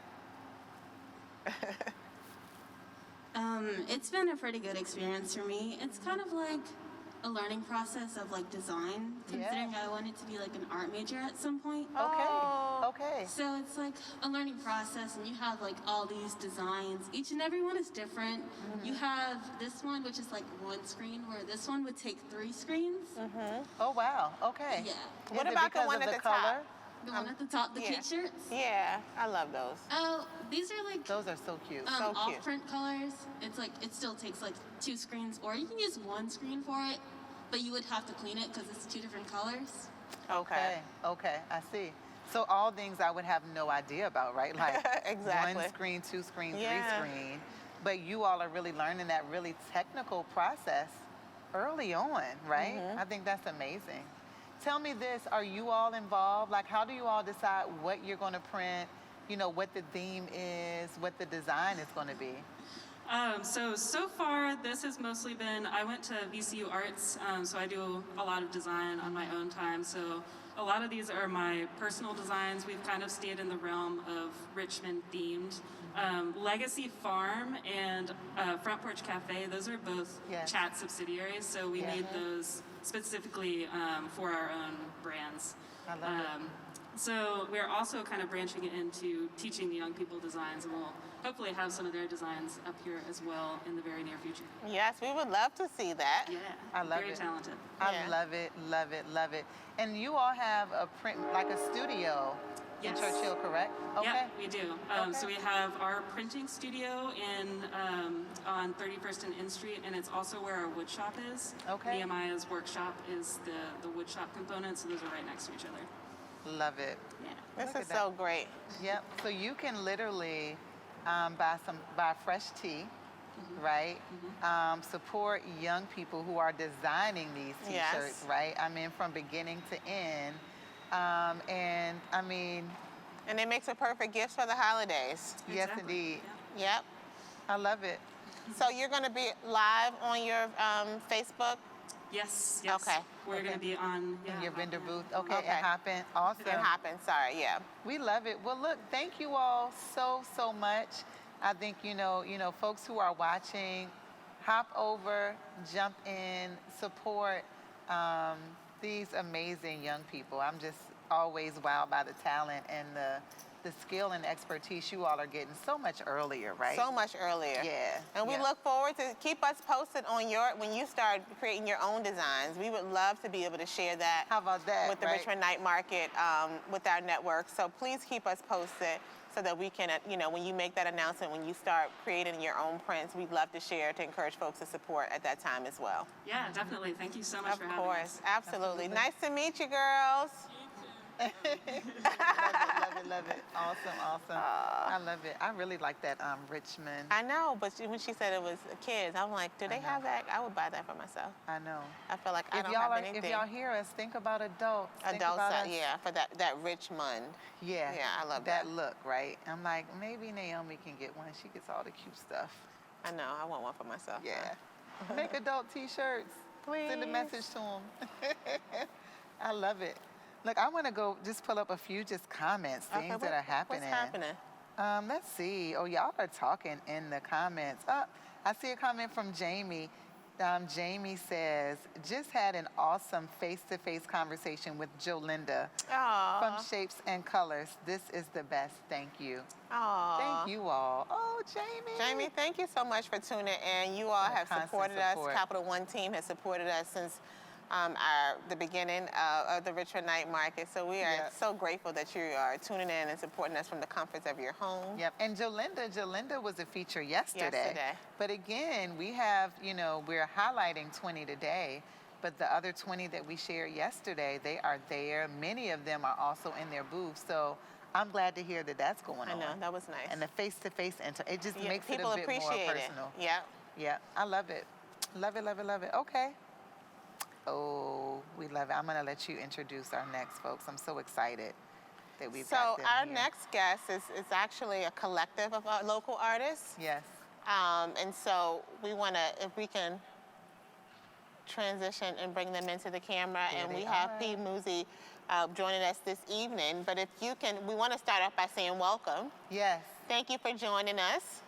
It's been a pretty good experience for me. It's kind of like a learning process of like design, considering I wanted to be like an art major at some point. Okay. So it's like a learning process, and you have like all these designs. Each and every one is different. You have this one, which is like one screen, where this one would take 3 screens. Oh, wow. Okay. Yeah. What Is it about the because one of at the the color? top? The one at the top, the kid shirts. Yeah, I love those. Oh, these are like Those are so cute. So cute. off-print colors. It's like it still takes like 2 screens, or you can use 1 screen for it, but you would have to clean it because it's 2 different colors. Okay. Okay, I see. So all things I would have no idea about, right? Like Exactly. 1 screen, 2 screen, Yeah. 3 screen. But you all are really learning that really technical process early on, right? I think that's amazing. Tell me this, are you all involved? Like, how do you all decide what you're going to print, what the theme is, what the design is going to be? So far, this has mostly been, I went to VCU Arts, so I do a lot of design on my own time. So a lot of these are my personal designs. We've kind of stayed in the realm of Richmond themed. Legacy Farm and Front Porch Cafe, those are both Chat subsidiaries. So we made those specifically for our own brands. I love it. So we're also kind of branching into teaching the young people designs, and we'll hopefully have some of their designs up here as well in the very near future. Yes, we would love to see that. Yeah, I love very it. talented. I love it, love it, love it. And you all have a print, like a studio in Churchill, correct? Okay. Yeah, we do. So we have our printing studio on 31st and N Street, and it's also where our wood shop is. Okay. Nehemiah's workshop is the wood shop component, so those are right next to each other. Love it. Yeah. This Look is at so great. Yep. So you can literally buy fresh tea right? Support young people who are designing these T-shirts, Yes. right? I mean, from beginning to end. And I mean, And it makes a perfect gift for the holidays. yes, Exactly. indeed. Yep. I love it. So you're going to be live on your Facebook? Yes, yes. Okay. We're going to be on In your vendor Hopin. booth. Okay, Okay. and Hopin. Awesome. And Hopin, sorry, yeah. We love it. Well, look, thank you all so much. I think, folks who are watching, hop over, jump in, support these amazing young people. I'm just always wowed by the talent and the skill and expertise you all are getting so much earlier, right? So much earlier. Yeah. And we yeah. look forward to keep us posted on when you start creating your own designs. We would love to be able to share that. How about that, with the right? Richmond Night Market, with our network. So please keep us posted so that we can, when you make that announcement, when you start creating your own prints, we'd love to share to encourage folks to support at that time as well. Yeah, definitely. Thank you so much for having us. Of course, absolutely. Nice to meet you, girls. love it. Awesome. I love it. I really like that Richmond. I know, but when she said it was kids, I'm like, do they have that? I would buy that for myself. I know. I feel like I If don't y'all have are, anything. if y'all hear us, think about adults. Think Adults, about us. yeah, for that Richmond. Yeah. Yeah, I love that. look, right? I'm like, maybe Naomi can get one. She gets all the cute stuff. I know, I want one for myself. Yeah. Make adult T-shirts. Please. Send a message to them. I love it. Look, I want to go just pull up a few just comments, things that are happening. What's happening? Let's see. Oh, y'all are talking in the comments. I see a comment from Jamie. Jamie says, just had an awesome face-to-face conversation with Jolinda from Shapes and Colors. This is the best. Thank you. Aww. Thank you all. Oh, Jamie. Jamie, thank you so much for tuning in. You all have supported us. Capital One team has supported us since the beginning of the Richmond Night Market. So we are so grateful that you are tuning in and supporting us from the comforts of your home. Yep. And Jolinda was a feature yesterday. But again, we have, we're highlighting 20 today, but the other 20 that we shared yesterday, they are there. Many of them are also in their booths. So I'm glad to hear that that's going on. I know, that was nice. And the face-to-face, it just makes it people a bit more appreciate personal. it. Yeah. Yeah, I love it. Love it. Okay. Oh, we love it. I'm going to let you introduce our next folks. I'm so excited that we've got them our here. next guest is actually a collective of local artists. Yes. And so we want to, if we can transition and bring them into the camera. There And we they have are. P. Muzi joining us this evening. But if you can, we want to start off by saying welcome. Yes. Thank you for joining us.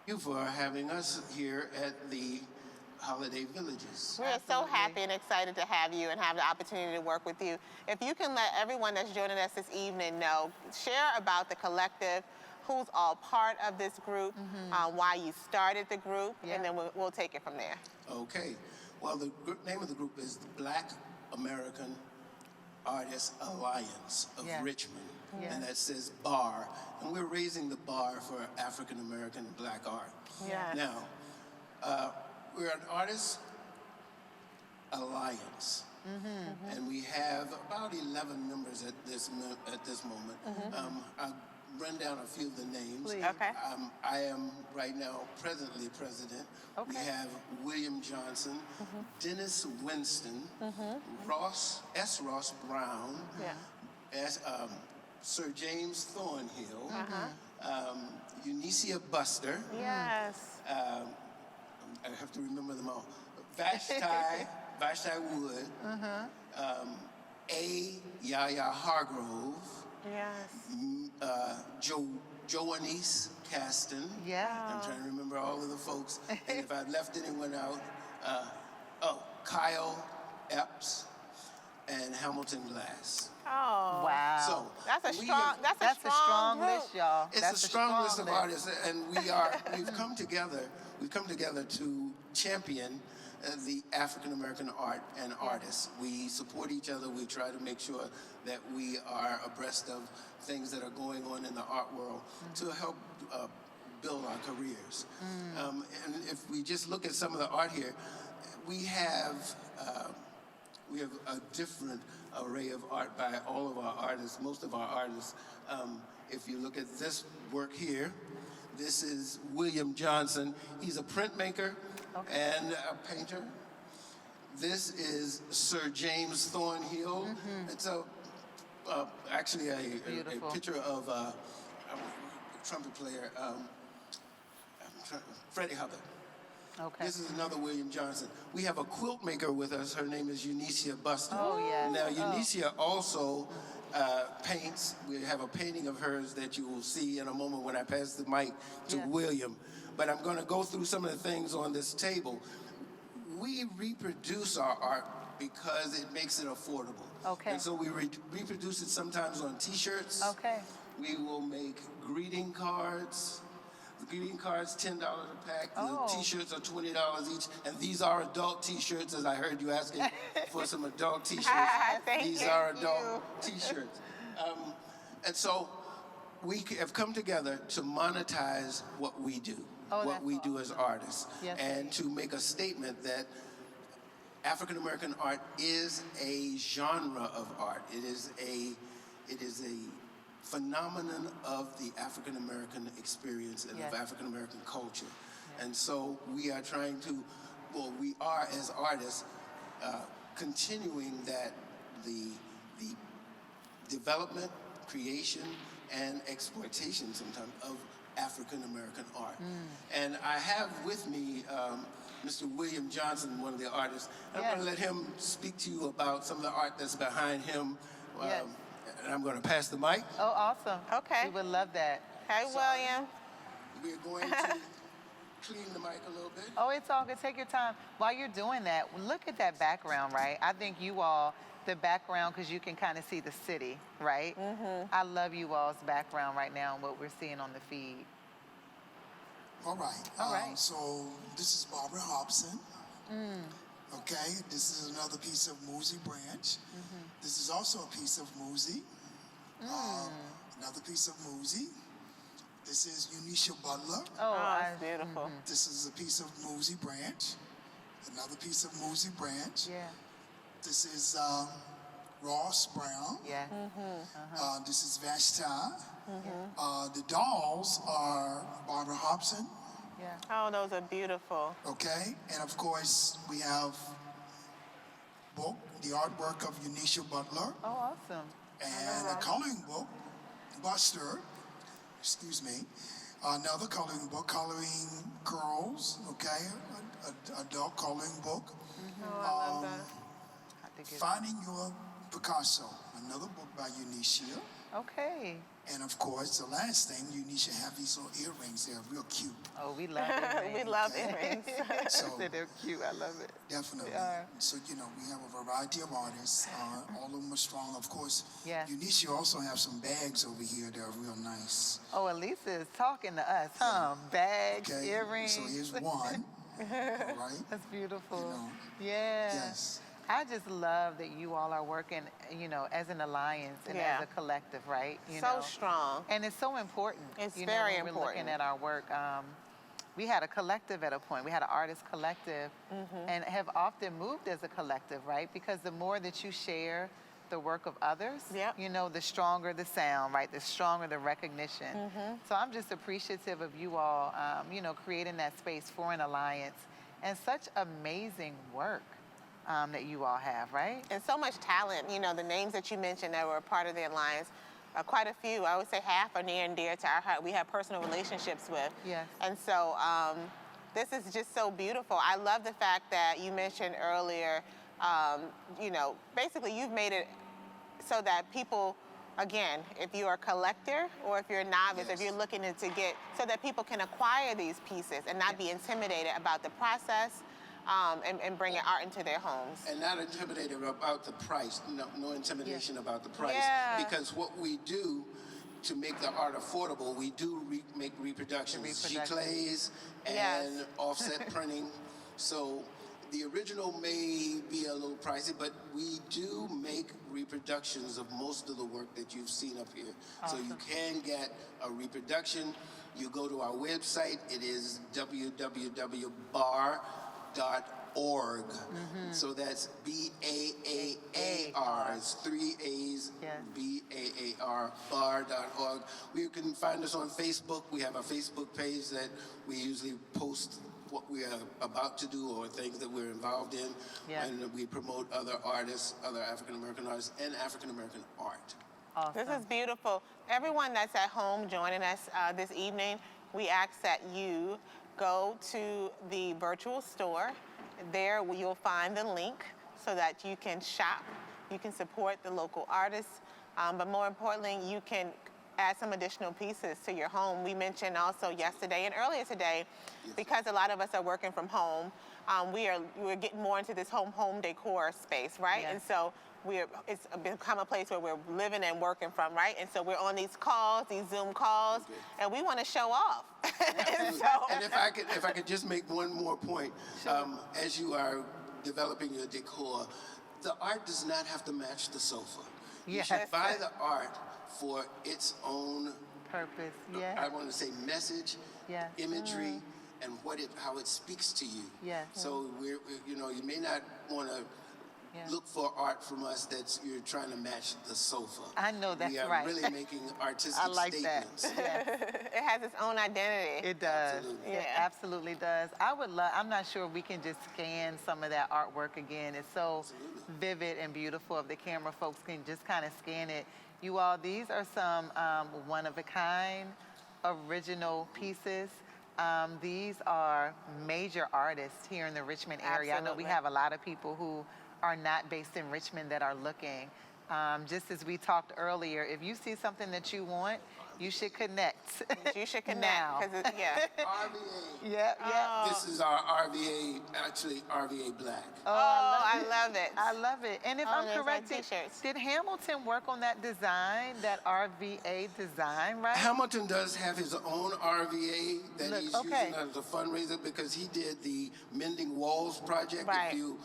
Thank you for having us here at the Holiday Villages. We are so happy and excited to have you and have the opportunity to work with you. If you can let everyone that's joining us this evening know, share about the collective, who's all part of this group, why you started the group, and then we'll take it from there. Okay. Well, the name of the group is the Black American Artists Alliance of Richmond. And that says BAR. And we're raising the bar for African American and Black art. Now, we're an artist alliance, and we have about 11 members at this moment. I'll run down a few of the names. Please. Okay. I am right now presently president. We have William Johnson, Dennis Winston, Ross Brown, Sir James Thornhill, Eunicia Buster. Yes. I have to remember them all. Vashti Wood, A. Yaya Hargrove, Joannice Caston. I'm trying to remember all of the folks. And if I left anyone out, Kyle Epps and Hamilton Glass. Oh. Wow. So that's a That's a strong group. list, y'all. It's That's a strong list of list. artists, and we've come together to champion the African American art and artists. We support each other. We try to make sure that we are abreast of things that are going on in the art world to help build our careers. And if we just look at some of the art here, we have a different array of art by all of our artists, most of our artists. If you look at this work here, This is William Johnson. He's a printmaker and a painter. This is Sir James Thornhill. It's actually a picture of a trumpet player, Freddie Hubbard. Okay. This is another William Johnson. We have a quilt maker with us. Her name is Eunicia Buster. Oh, yes. Now, Eunicia also paints. We have a painting of hers that you will see in a moment when I pass the mic to William. But I'm going to go through some of the things on this table. We reproduce our art because it makes it affordable. Okay. And so we reproduce it sometimes on T-shirts. Okay. We will make greeting cards. The greeting cards, $10 a pack. Oh. The T-shirts are $20 each. And these are adult T-shirts, as I heard you asking for some adult T-shirts. These are adult T-shirts. And so we have come together to monetize what we do, what we do as artists, and to make a statement that African American art is a genre of art. It is a phenomenon of the African American experience and of African American culture. And so we are trying to, well, we are as artists continuing that the development, creation, and exploitation sometimes of African American art. And I have with me Mr. William Johnson, one of the artists. I'm going to let him speak to you about some of the art that's behind him. And I'm going to pass the mic. Oh, awesome. Okay. We would love that. Hey, William. We're going to clean the mic a little bit. Oh, it's all good. Take your time. While you're doing that, look at that background, right? I think you all, the background, because you can kind of see the city, right? I love you all's background right now and what we're seeing on the feed. All right. All right. So this is Barbara Hobson. Okay. This is another piece of Muzi Branch. This is also a piece of Muzi. Another piece of Muzi. This is Eunicia Butler. Oh, that's beautiful. This is a piece of Muzi Branch. Another piece of Muzi Branch. Yeah. This is Ross Brown. Yeah. This is Vashti. The dolls are Barbara Hobson. Yeah. Oh, those are beautiful. Okay, and of course we have the artwork of Eunicia Butler, Oh, awesome. and a coloring book, Buster, excuse me, another coloring book, Coloring Girls, okay, adult coloring book. Oh, I love that. I think it's Finding Your Picasso, another book by Eunicia. okay. And of course, the last thing, Eunicia have these little earrings. They're real cute. Oh, we love it. We love earrings. So They're cute. I love it. definitely. They are. So, you know, we have a variety of artists. All of them are strong. Of course, Yeah. Eunicia also have some bags over here that are real nice. Oh, Elisa is talking to us, huh? Bags, Okay? earrings. So here's one. All right? That's beautiful. You know, Yeah. yes. I just love that you all are working, you know, as an alliance and as a collective, right? You So know? strong. And it's so important. It's you very know, when we're looking important. at our work. We had a collective at a point. We had an artist collective and have often moved as a collective, right? Because the more that you share the work of others, you know, the stronger the sound, right? The stronger the recognition. So I'm just appreciative of you all, you know, creating that space for an alliance and such amazing work that you all have, right? And so much talent. You know, the names that you mentioned that were a part of the alliance, quite a few, I would say half are near and dear to our heart. We have personal relationships with. Yes. And so this is just so beautiful. I love the fact that you mentioned earlier, you know, basically you've made it so that people, again, if you're a collector or if you're a novice, if you're looking to get, so that people can acquire these pieces and not be intimidated about the process and bringing art into their homes. And not intimidated about the price, no intimidation about the price. Yeah. Because what we do to make the art affordable, we do make reproductions, G-clays and offset printing. So the original may be a little pricey, but we do make reproductions of most of the work that you've seen up here. So you can get a reproduction. You go to our website, it is www.bar.rvavrichmond.com. So that's BAAAR. It's 3 A's, BAAR, bar.org. You can find us on Facebook. We have a Facebook page that we usually post what we are about to do or things that we're involved in. And we promote other artists, other African-American artists, and African-American art. Awesome. This is beautiful. Everyone that's at home joining us this evening, we ask that you go to the virtual store. There you'll find the link so that you can shop, you can support the local artists, but more importantly, you can add some additional pieces to your home. We mentioned also yesterday and earlier today, because a lot of us are working from home, we're getting more into this home decor space, right? And so it's become a place where we're living and working from, right? And so we're on these calls, these Zoom calls, and we want to show off. And if I could just make one more point, as you are developing your decor, the art does not have to match the sofa. You should buy the art for its own purpose. I want to say message, imagery, and how it speaks to you. So you may not want to look for art from us you're trying to match the sofa. I know that's right. We are really making artistic I like statements. That. It has its own identity. It does. Absolutely. It absolutely does. I'm not sure we can just scan some of that artwork again. It's so vivid and beautiful. If the camera folks can just kind of scan it. You all, these are some one-of-a-kind original pieces. These are major artists here in the Richmond area. I know we have a lot of people who are not based in Richmond that are looking. Just as we talked earlier, if you see something that you want, you should connect. You should connect. Now. RVA. This is our RVA, actually RVA Black. I love it. I love it. And if I'm correct, did Hamilton work on that design, that RVA design, right? Hamilton does have his own RVA that he's using as a fundraiser because he did the Mending Walls project. If you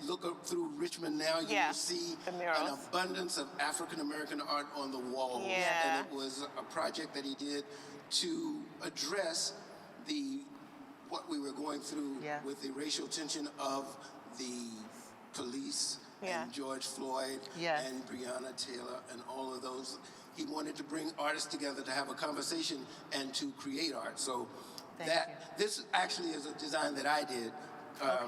look up through Richmond now, you will see an abundance of African-American art on the walls. And it was a project that he did to address what we were going through with the racial tension of the police and George Floyd and Breonna Taylor and all of those. He wanted to bring artists together to have a conversation and to create art. So this actually is a design that I did for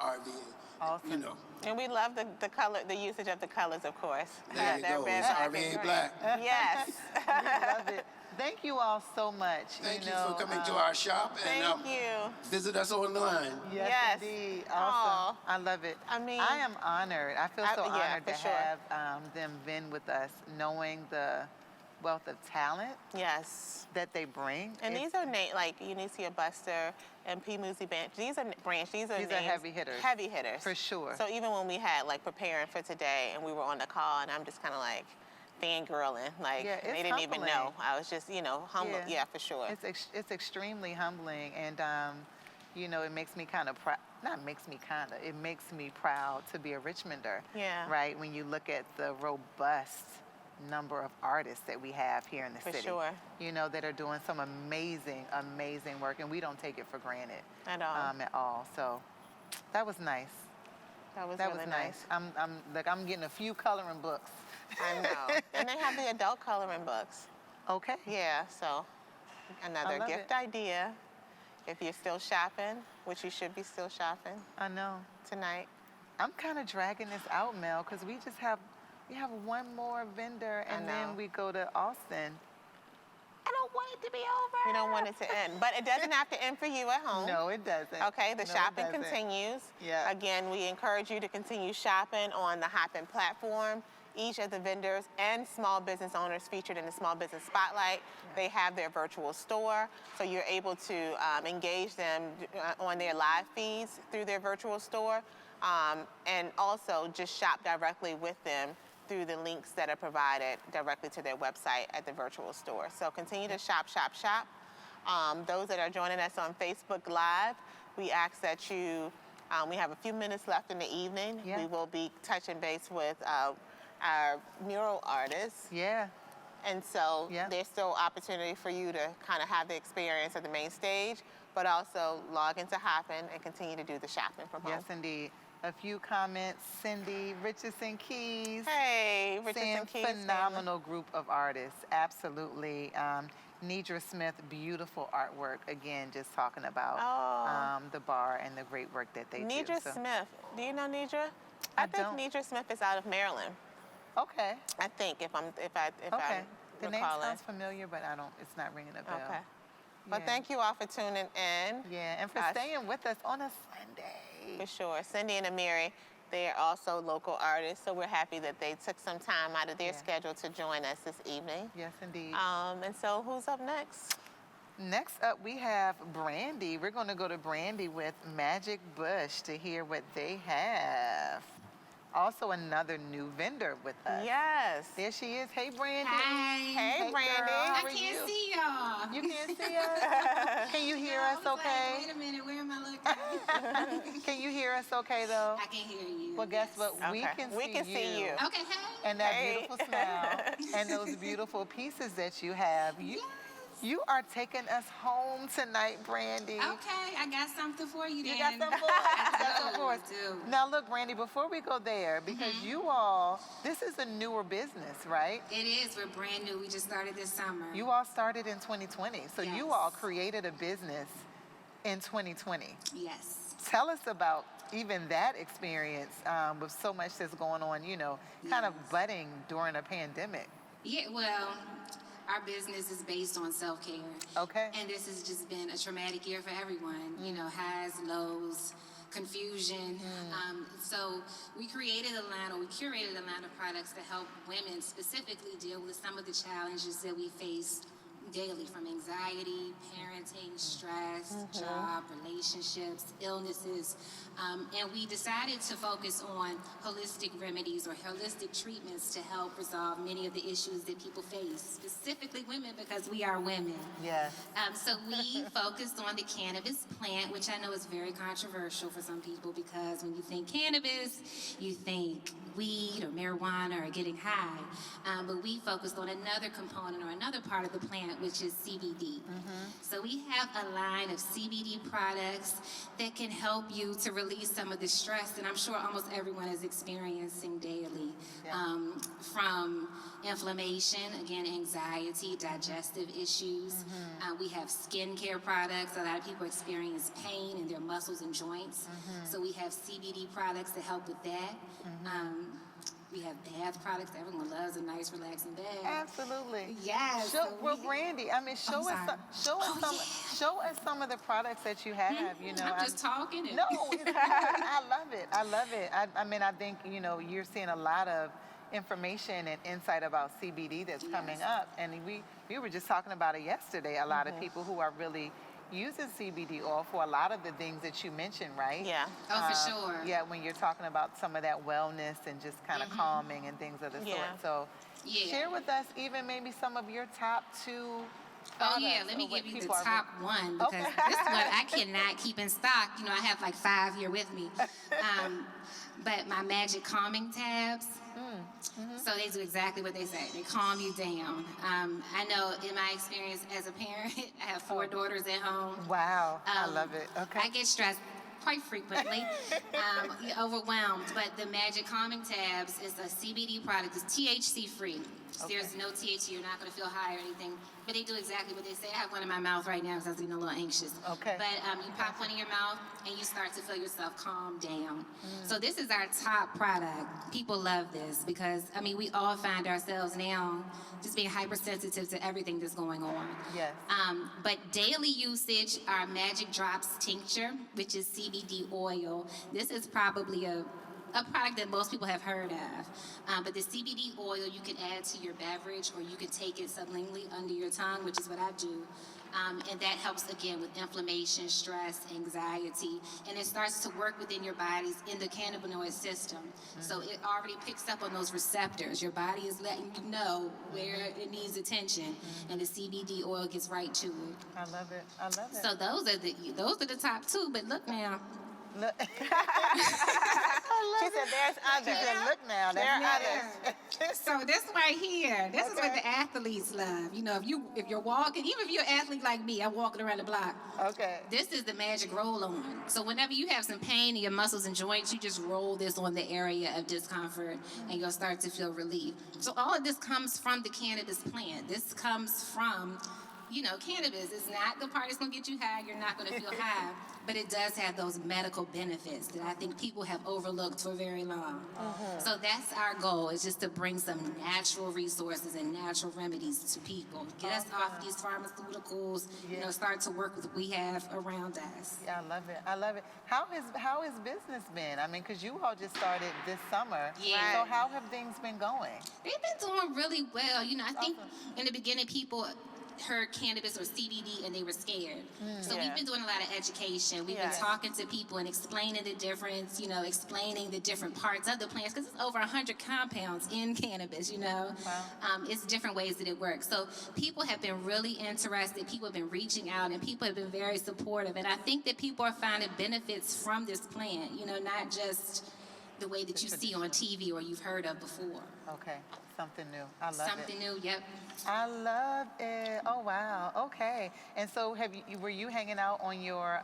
RVA. Awesome. And we love the usage of the colors, of course. There you go. It's RVA Black. Yes. We love it. Thank you all so much. Thank you for coming to our shop and visit us online. Yes, indeed. Awesome. I love it. I am honored. I feel so honored to have them vend with us, knowing the wealth of talent that they bring. And these are like Unicia Buster and P. Muzi Branch. These are heavy hitters. Heavy hitters. For sure. So even when we had preparing for today and we were on the call and I'm just kind of fangirling, they didn't even know. I was just, humble. Yeah, for sure. It's extremely humbling, and it makes me kind of proud. Not makes me kind of. It makes me proud to be a Richmonder. Yeah. Right. When you look at the robust number of artists that we have here in the city. For sure. That are doing some amazing, amazing work, and we don't take it for granted at all. So that was nice. That was really nice. I'm getting a few coloring books. I know. And they have the adult coloring books. Okay. Yeah, so another gift idea. If you're still shopping, which you should be still shopping. I know. Tonight. I'm kind of dragging this out, Mel, because we have one more vendor, and then we go to Austin. I don't want it to be over. We don't want it to end. But it doesn't have to end for you at home. No, it doesn't. Okay, the shopping continues. Yeah. Again, we encourage you to continue shopping on the Hoppin' platform. Each of the vendors and small business owners featured in the Small Business Spotlight, they have their virtual store. So you're able to engage them on their live feeds through their virtual store. And also just shop directly with them through the links that are provided directly to their website at the virtual store. So continue to shop, shop, shop. Those that are joining us on Facebook Live, we ask that we have a few minutes left in the evening. We will be touching base with our mural artists. Yeah. And so there's still opportunity for you to kind of have the experience of the main stage. but also log into Hopin and continue to do the shopping from home. Yes, indeed. A few comments. Cindy Richardson Keys. Hey, Richardson Keys. Phenomenal group of artists. Absolutely. Nidra Smith, beautiful artwork. Again, just talking about the bar and the great work that they do. Nidra Smith. Do you know Nidra? I think Nidra Smith is out of Maryland. Okay. I think if I'm The name recalling. sounds familiar, but it's not ringing a bell. Okay. Well, thank you all for tuning in. Yeah, and for staying with us on a Sunday. For sure. Cindy and Amiri, they are also local artists, so we're happy that they took some time out of their schedule to join us this evening. Yes, indeed. And so who's up next? Next up, we have Brandy. We're going to go to Brandy with Magic Bush to hear what they have. Also, another new vendor with us. Yes. There she is. Hey, Brandy. Hi. Hey, Brandy. Girl. I can't see y'all. You can't see us? Can you hear us okay? Wait a minute, where am I looking? Can you hear us okay, though? I can hear you. Well, guess what? We Okay. can see you. Okay, hey. And that beautiful smile and those beautiful pieces that you have. You are taking us home tonight, Brandy. Okay, I got something for you then. You got something for us? You got something for us. I do. Now, look, Brandy, before we go there, because you all, this is a newer business, right? It is. We're brand new. We just started this summer. You all started in 2020. So Yes. you all created a business in 2020. Yes. Tell us about even that experience with so much that's going on, kind of budding during a pandemic. Yeah, well, our business is based on self-care. Okay. And this has just been a traumatic year for everyone. Highs, lows, confusion. So we curated a line of products to help women specifically deal with some of the challenges that we face daily, from anxiety, parenting, stress, job, relationships, illnesses. And we decided to focus on holistic remedies or holistic treatments to help resolve many of the issues that people face, specifically women, because we are women. Yes. So we focused on the cannabis plant, which I know is very controversial for some people, because when you think cannabis, you think weed or marijuana or getting high. But we focused on another component or another part of the plant, which is CBD. So we have a line of CBD products that can help you to release some of the stress that I'm sure almost everyone is experiencing daily. From inflammation, again, anxiety, digestive issues. We have skincare products. A lot of people experience pain in their muscles and joints. So we have CBD products to help with that. We have bath products. Everyone loves a nice, relaxing bath. Absolutely. Yes. Brandy, I mean, show us some of the products that you have. I'm just talking. No, I love it. I love it. I mean, I think you're seeing a lot of information and insight about CBD that's coming up, and we were just talking about it yesterday. A lot of people who are really using CBD oil for a lot of the things that you mentioned, right? Yeah. Oh, for sure. Yeah, when you're talking about some of that wellness and just kind of calming and things of the sort. So share with us even maybe some of your top 2 Oh yeah, let me give you the top one, because this one I cannot keep in stock. I have like 5 here with me. But my magic calming tabs, so they do exactly what they say. They calm you down. I know in my experience as a parent, I have 4 daughters at home. Wow, I love it. Okay. I get stressed quite frequently, overwhelmed. But the magic calming tabs is a CBD product. It's THC free. There's no THC. You're not going to feel high or anything. But they do exactly what they say. I have one in my mouth right now because I was getting a little anxious. Okay. But you pop one in your mouth and you start to feel yourself calm down. So this is our top product. People love this because, we all find ourselves now just being hypersensitive to everything that's going on. Yes. But daily usage, our Magic Drops tincture, which is CBD oil. This is probably a product that most people have heard of. But the CBD oil you can add to your beverage, or you can take it sublingually under your tongue, which is what I do. And that helps, again, with inflammation, stress, anxiety. And it starts to work within your bodies in the cannabinoid system. So it already picks up on those receptors. Your body is letting you know where it needs attention. And the CBD oil gets right to it. I love it. I love it. So those are the top 2. But look now. Look. She said There's others. You can look now. There are That's others. So this right here, this is what the athletes love. You know, if you're walking, even if you're an athlete like me, I'm walking around the block. Okay. This is the magic roll on. So whenever you have some pain in your muscles and joints, you just roll this on the area of discomfort and you'll start to feel relief. So all of this comes from the cannabis plant. This comes from, you know, cannabis. It's not the part that's gonna get you high. You're not gonna feel high, but it does have those medical benefits that I think people have overlooked for very long. So that's our goal, is just to bring some natural resources and natural remedies to people. Get us off these pharmaceuticals, you know, start to work with what we have around us. Yeah, I love it. I love it. How has business been? I mean, because you all just started this summer. Yeah. So how have things been going? They've been doing really well. You know, I think in the beginning people heard cannabis or CBD and they were scared. So we've been doing a lot of education. We've been talking to people and explaining the difference, you know, explaining the different parts of the plants, because it's over 100 compounds in cannabis, you know. It's different ways that it works. So people have been really interested. People have been reaching out and people have been very supportive. And I think that people are finding benefits from this plant, you know, not just the way that you see on TV or you've heard of before. Okay, something new. I love Something new, yep. I love it. Oh wow. Okay. And so, were you hanging out on your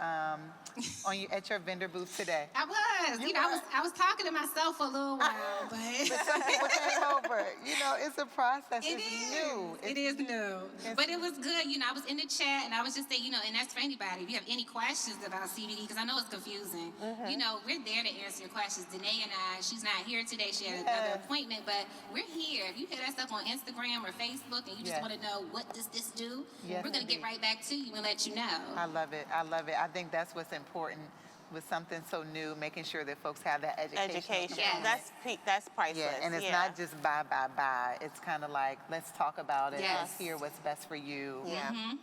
at your vendor booth today? I was. You know, I was talking to myself for a little while, but Some people came over. You know, it's a process. It it's is. new. It is new. But it was good. You know, I was in the chat and I was just saying, you know, and that's for anybody. If you have any questions about CBD, because I know it's confusing, you know, we're there to answer your questions. Danae and I, she's not here today. She had another appointment, but we're here. If you hit us up on Instagram or Facebook and you just want to know what does this do, we're going to get right back to you and let you know. I love it. I love it. I think that's what's important with something so new, making sure that folks have that education. That's priceless. Yeah, and it's not just buy. It's kind of like, let's talk about it. Yes. Let's hear what's best for you.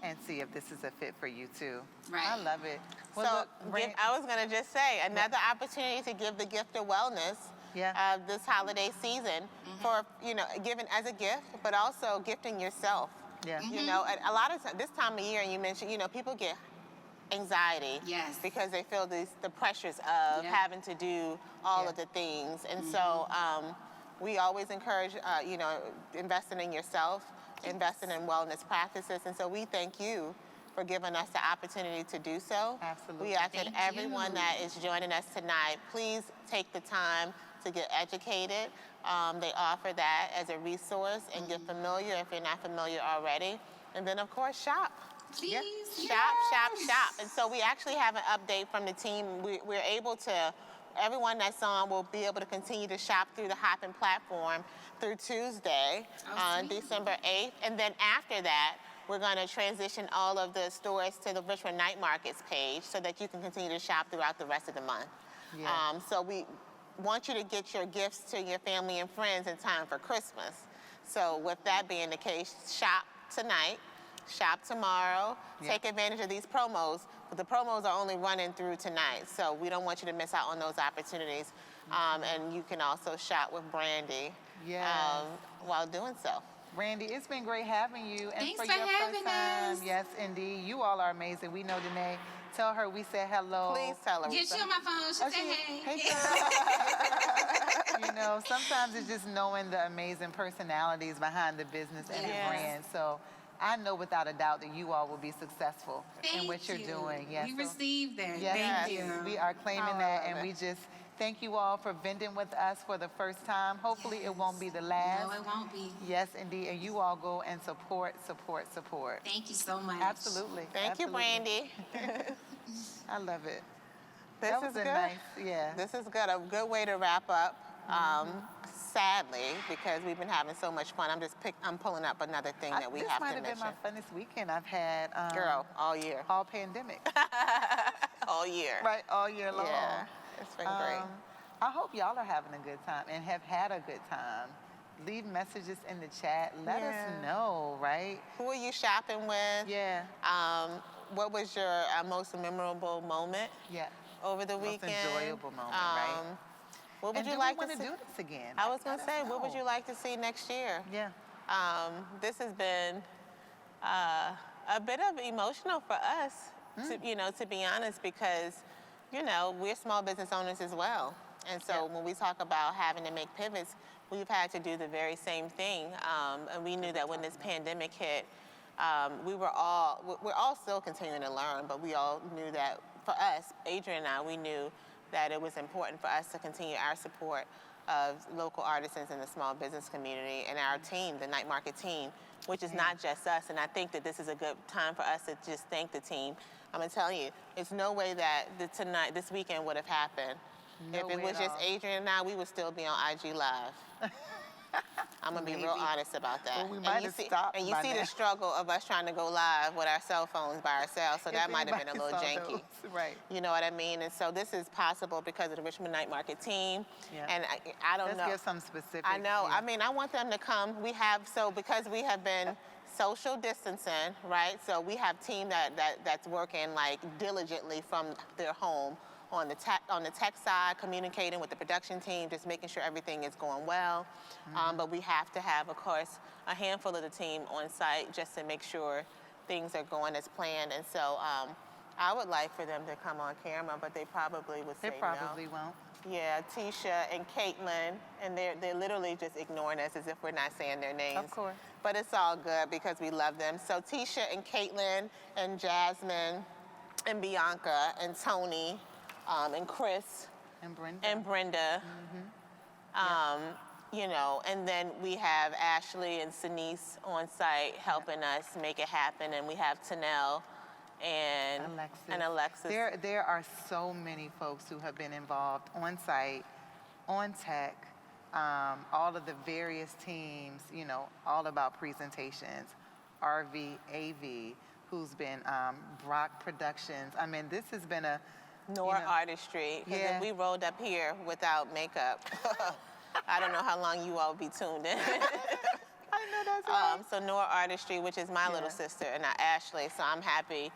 And see if this is a fit for you too. Right. I love it. Well, So look, I was going to just say, another opportunity to give the gift of wellness this holiday season for, you know, giving as a gift, but also gifting yourself. Yeah. You know, a lot of this time of year, and you mentioned, you know, people get anxiety because they feel the pressures of having to do all of the things. And so we always encourage, you know, investing in yourself, investing in wellness practices. And so we thank you for giving us the opportunity to do so. Absolutely. We ask that everyone that is joining us tonight, please take the time to get educated. They offer that as a resource and get familiar if you're not familiar already. And then, of course, shop. Please. Shop. And so we actually have an update from the team. We're able to, everyone that's on will be able to continue to shop through the Hoppin' platform through Tuesday on December 8th. And then after that, we're going to transition all of the stores to the Richmond Night Markets page so that you can continue to shop throughout the rest of the month. So we want you to get your gifts to your family and friends in time for Christmas. So with that being the case, shop tonight, shop tomorrow, take advantage of these promos, but the promos are only running through tonight, so we don't want you to miss out on those opportunities. And you can also shop with Brandy while doing so. Brandy, it's been great having you. And Thanks for for your having first time, us. yes, indeed. You all are amazing. We know Danae. Tell her we said hello. Please tell her. Yeah, she on my phone. She said, hey. You know, sometimes it's just knowing the amazing personalities behind the business and the brand. So I know without a doubt that you all will be successful in what you're doing. Yes. We received that. Yes, Thank you. we are claiming that, and we just thank you all for vending with us for the first time. Hopefully it won't be the last. No, it won't be. Yes, indeed. And you all go and support. Thank you so much. Absolutely. Thank you, Brandy. I love it. This That was is a good. nice, This is good. A good way to wrap up. Sadly, because we've been having so much fun, I'm pulling up another thing that we have to This might have mention. been my funnest weekend I've had. Girl, all year. All pandemic. All year. Right, all year long. Yeah, it's been great. I hope y'all are having a good time and have had a good time. Leave messages in the chat. Let us know, right? Who are you shopping with? Yeah. What was your most memorable moment over the weekend? Most enjoyable moment, right? What would And you do like we to want see? to do this again? I was going to Let us say, what would know. you like to see next year? Yeah. This has been a bit of emotional for us, to be honest, because, you know, we're small business owners as well. And so when we talk about having to make pivots, we've had to do the very same thing. And we knew that when this pandemic hit, we're all still continuing to learn, but we all knew that for us, Adrian and I, we knew that it was important for us to continue our support of local artisans in the small business community and our team, the night market team, which is not just us. And I think that this is a good time for us to just thank the team. I'm gonna tell you, it's no way that this weekend would have happened. If it was just Adrian and I, we would still be on IG Live. I'm gonna be real honest about that. Well, we might have stopped and you by see now. the struggle of us trying to go live with our cell phones by ourselves, so that might have been a little janky. Right. You know what I mean? And so this is possible because of the Richmond Night Market team. Yeah. And I don't know. Let's give some specifics. I know. Yeah. I mean, I want them to come. Because we have been social distancing, right? So we have team that's working like diligently from their home on the tech side, communicating with the production team, just making sure everything is going well. But we have to have, of course, a handful of the team on site just to make sure things are going as planned. And so I would like for them to come on camera, but they probably would say no. They probably won't. Yeah, Tisha and Caitlin, and they're literally just ignoring us as if we're not saying their names. Of course. But it's all good because we love them. So Tisha and Caitlin and Jasmine and Bianca and Tony and Chris and Brenda. You know, and then we have Ashley and Sinise on site helping us make it happen, and we have Tanel and Alexis. There are so many folks who have been involved on site, on tech, all of the various teams, you know, all about presentations. RVAV, who's been Brock Productions. I mean, this has been a Nor Artistry. Because if we rolled up here without makeup, I don't know how long you all would be tuned in. I know that's right. So Nor Artistry, which is my little sister, and Ashley. So I'm happy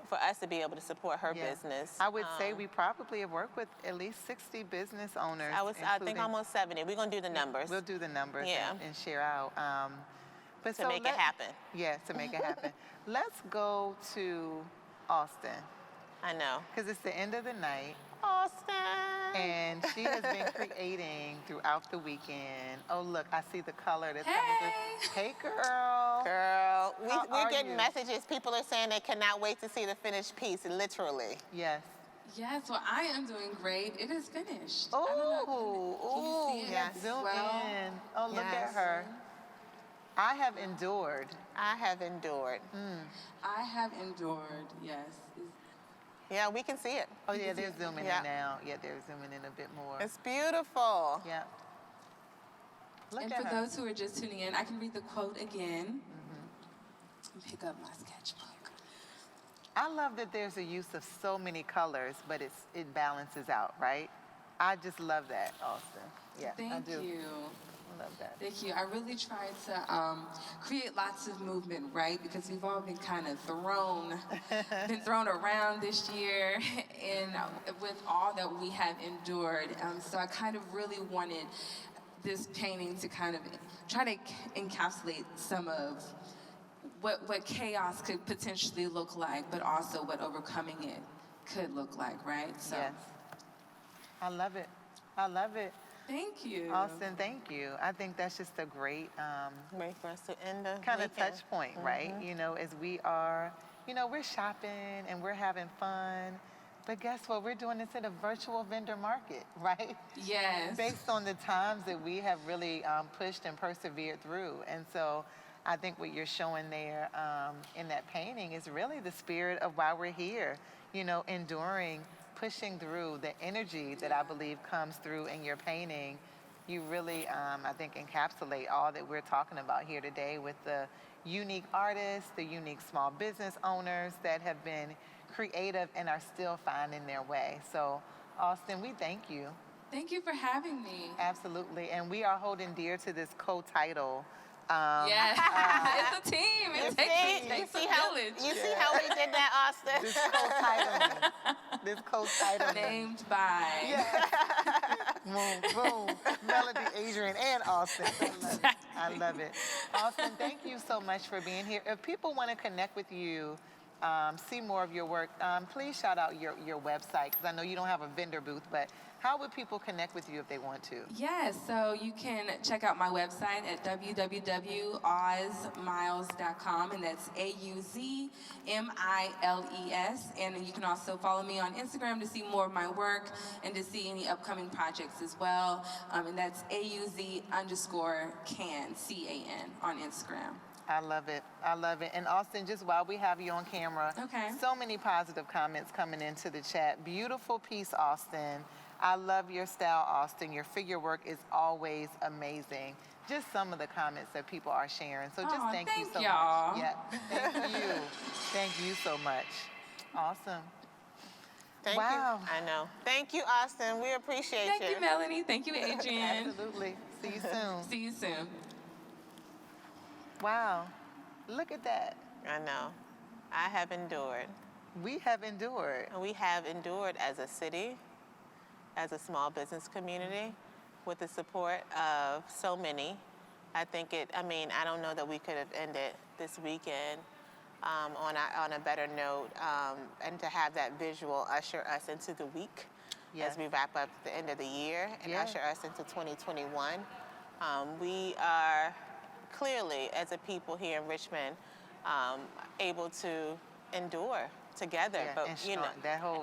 for us to be able to support her business. I would say we probably have worked with at least 60 business owners. I think almost 70. We're gonna do the numbers. We'll do the numbers and share out. But to make it happen. Yeah, to make it happen. Let's go to Austin. I know. Because it's the end of the night. Austin. And she has been creating throughout the weekend. Oh, look, I see the color that's coming through. Hey, girl. Girl, we're getting messages. People are saying they cannot wait to see the finished piece, literally. Yes. Yes, well, I am doing great. It is finished. Oh, can you see it? Zoom in. Oh, look at her. I have endured. I have endured. I have endured, yes. Yeah, we can see it. Oh, yeah, they're zooming in now. Yeah, they're zooming in a bit more. It's beautiful. Yeah. Look and at for her. those who are just tuning in, I can read the quote again. Pick up my sketchbook. I love that there's a use of so many colors, but it balances out, right? I just love that, Austin. Yeah, I do. Thank you. I love that. Thank you. I really tried to create lots of movement, right? Because we've all been kind of been thrown around this year, and with all that we have endured. So I kind of really wanted this painting to kind of try to encapsulate some of what chaos could potentially look like, but also what overcoming it could look like, right? So. Yes. I love it. I love it. Thank you. Austin, thank you. I think that's just a great way for us to end the kind of weekend. touch point, right? You know, as we are, you know, we're shopping and we're having fun. But guess what? We're doing this at a virtual vendor market, right? Yes. Based on the times that we have really pushed and persevered through. And so I think what you're showing there in that painting is really the spirit of why we're here, you know, enduring, pushing through, the energy that I believe comes through in your painting. You really, I think, encapsulate all that we're talking about here today with the unique artists, the unique small business owners that have been creative and are still finding their way. So, Austin, we thank you. Thank you for having me. Absolutely. And we are holding dear to this co-title. Yes, it's a team. It takes a village. You see how we did that, Austin? This co-titling. This co-titling. Named by. Yes. Boom, boom. Melody, Adrian, and Austin. I love it. Austin, thank you so much for being here. If people want to connect with you see more of your work, please shout out your website, because I know you don't have a vendor booth, but how would people connect with you if they want to? Yes, so you can check out my website at www.auzmiles.com, and that's AUZMILES. And you can also follow me on Instagram to see more of my work and to see any upcoming projects as well. And that's AUZ_CAN, CAN, on Instagram. I love it. I love it. And Austin, just while we have you on camera, so many positive comments coming into the chat. Beautiful piece, Austin. I love your style, Austin. Your figure work is always amazing. Just some of the comments that people are sharing. So just thank you so y'all. much. Yeah, thank you. Thank you so much. Awesome. Thank you. I know. Thank you, Austin. We appreciate you. Thank you, Melanie. Thank you, Adrian. Absolutely. See you soon. See you soon. Wow. Look at that. I know. I have endured. We have endured. And we have endured as a city, as a small business community, with the support of so many. I don't know that we could have ended this weekend on a better note, and to have that visual usher us into the week as we wrap up the end of the year and usher us into 2021. We are clearly, as a people here in Richmond, able to endure together, but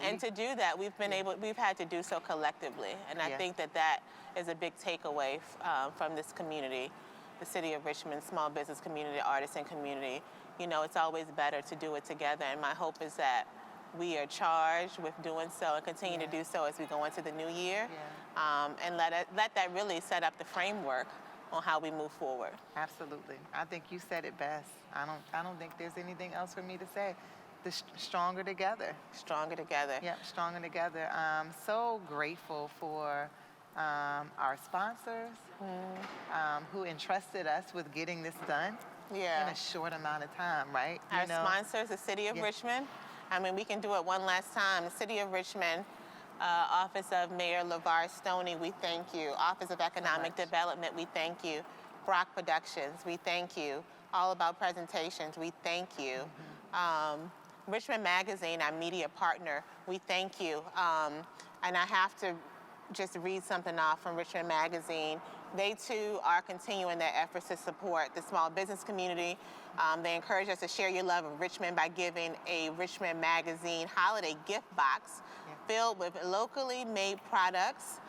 and to do that, we've had to do so collectively, and I think that is a big takeaway from this community, the city of Richmond, small business community, artisan community. You know, it's always better to do it together, and my hope is that we are charged with doing so and continue to do so as we go into the new year, and let that really set up the framework on how we move forward. Absolutely. I think you said it best. I don't think there's anything else for me to say. The stronger together. Stronger together. Yep, stronger together. I'm so grateful for our sponsors who entrusted us with getting this done in a short amount of time, right? Our sponsors, the City of Richmond. I mean, we can do it one last time. The City of Richmond, Office of Mayor LeVar Stoney, we thank you. Office of Economic Development, we thank you. Brock Productions, we thank you. All About Presentations, we thank you. Richmond Magazine, our media partner, we thank you. And I have to just read something off from Richmond Magazine. They too are continuing their efforts to support the small business community. They encourage us to share your love of Richmond by giving a Richmond Magazine holiday gift box filled with locally made products.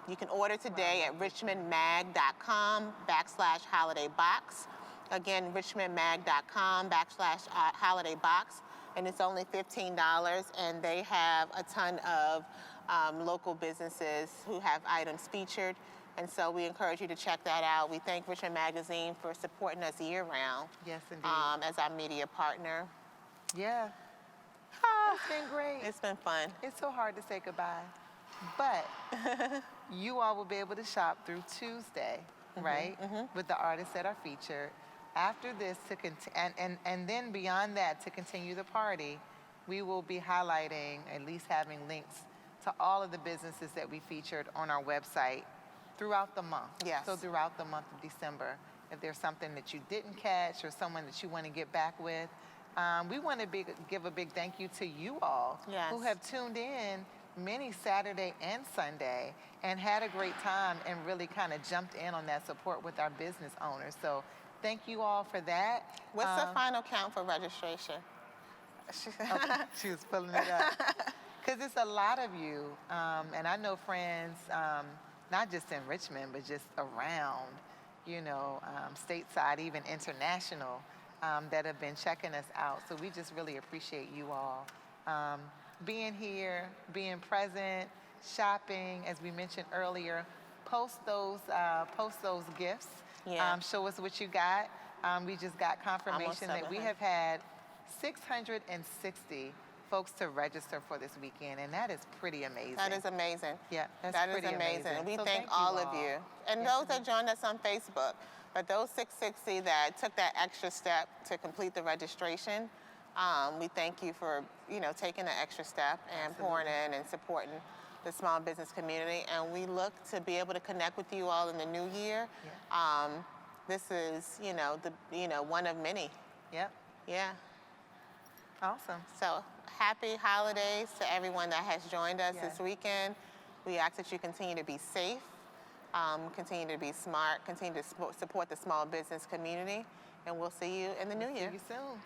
You can order today at richmondmag.com/holidaybox. Again, richmondmag.com/holidaybox. And it's only $15, and they have a ton of local businesses who have items featured. And so we encourage you to check that out. We thank Richmond Magazine for supporting us year-round. Yes, indeed. As our media partner. Yeah. It's been great. It's been fun. It's so hard to say goodbye. But you all will be able to shop through Tuesday, right? With the artists that are featured. After this, and then beyond that, to continue the party, we will be highlighting, at least having links to all of the businesses that we featured on our website throughout the month. Yes. So throughout the month of December, if there's something that you didn't catch or someone that you want to get back with, we want to give a big thank you to you all who have tuned in many Saturday and Sunday and had a great time and really kind of jumped in on that support with our business owners. So thank you all for that. What's the final count for registration? She was pulling it up. Because it's a lot of you, and I know friends, not just in Richmond, but just around, stateside, even international, that have been checking us out. So we just really appreciate you all being here, being present, shopping, as we mentioned earlier. Post those gifts. Show us what you got. We just got confirmation that we have had 660 folks to register for this weekend, and that is pretty amazing. That is amazing. Yeah, that's pretty amazing. And we so thank all of you. And those that joined us on Facebook, but those 660 that took that extra step to complete the registration, we thank you for taking the extra step and pouring in and supporting the small business community. And we look to be able to connect with you all in the new year. This is one of many. Yep. Yeah. Awesome. So happy holidays to everyone that has joined us Yes. this weekend. We ask that you continue to be safe, continue to be smart, continue to support the small business community, and we'll see you in the new year. See you soon.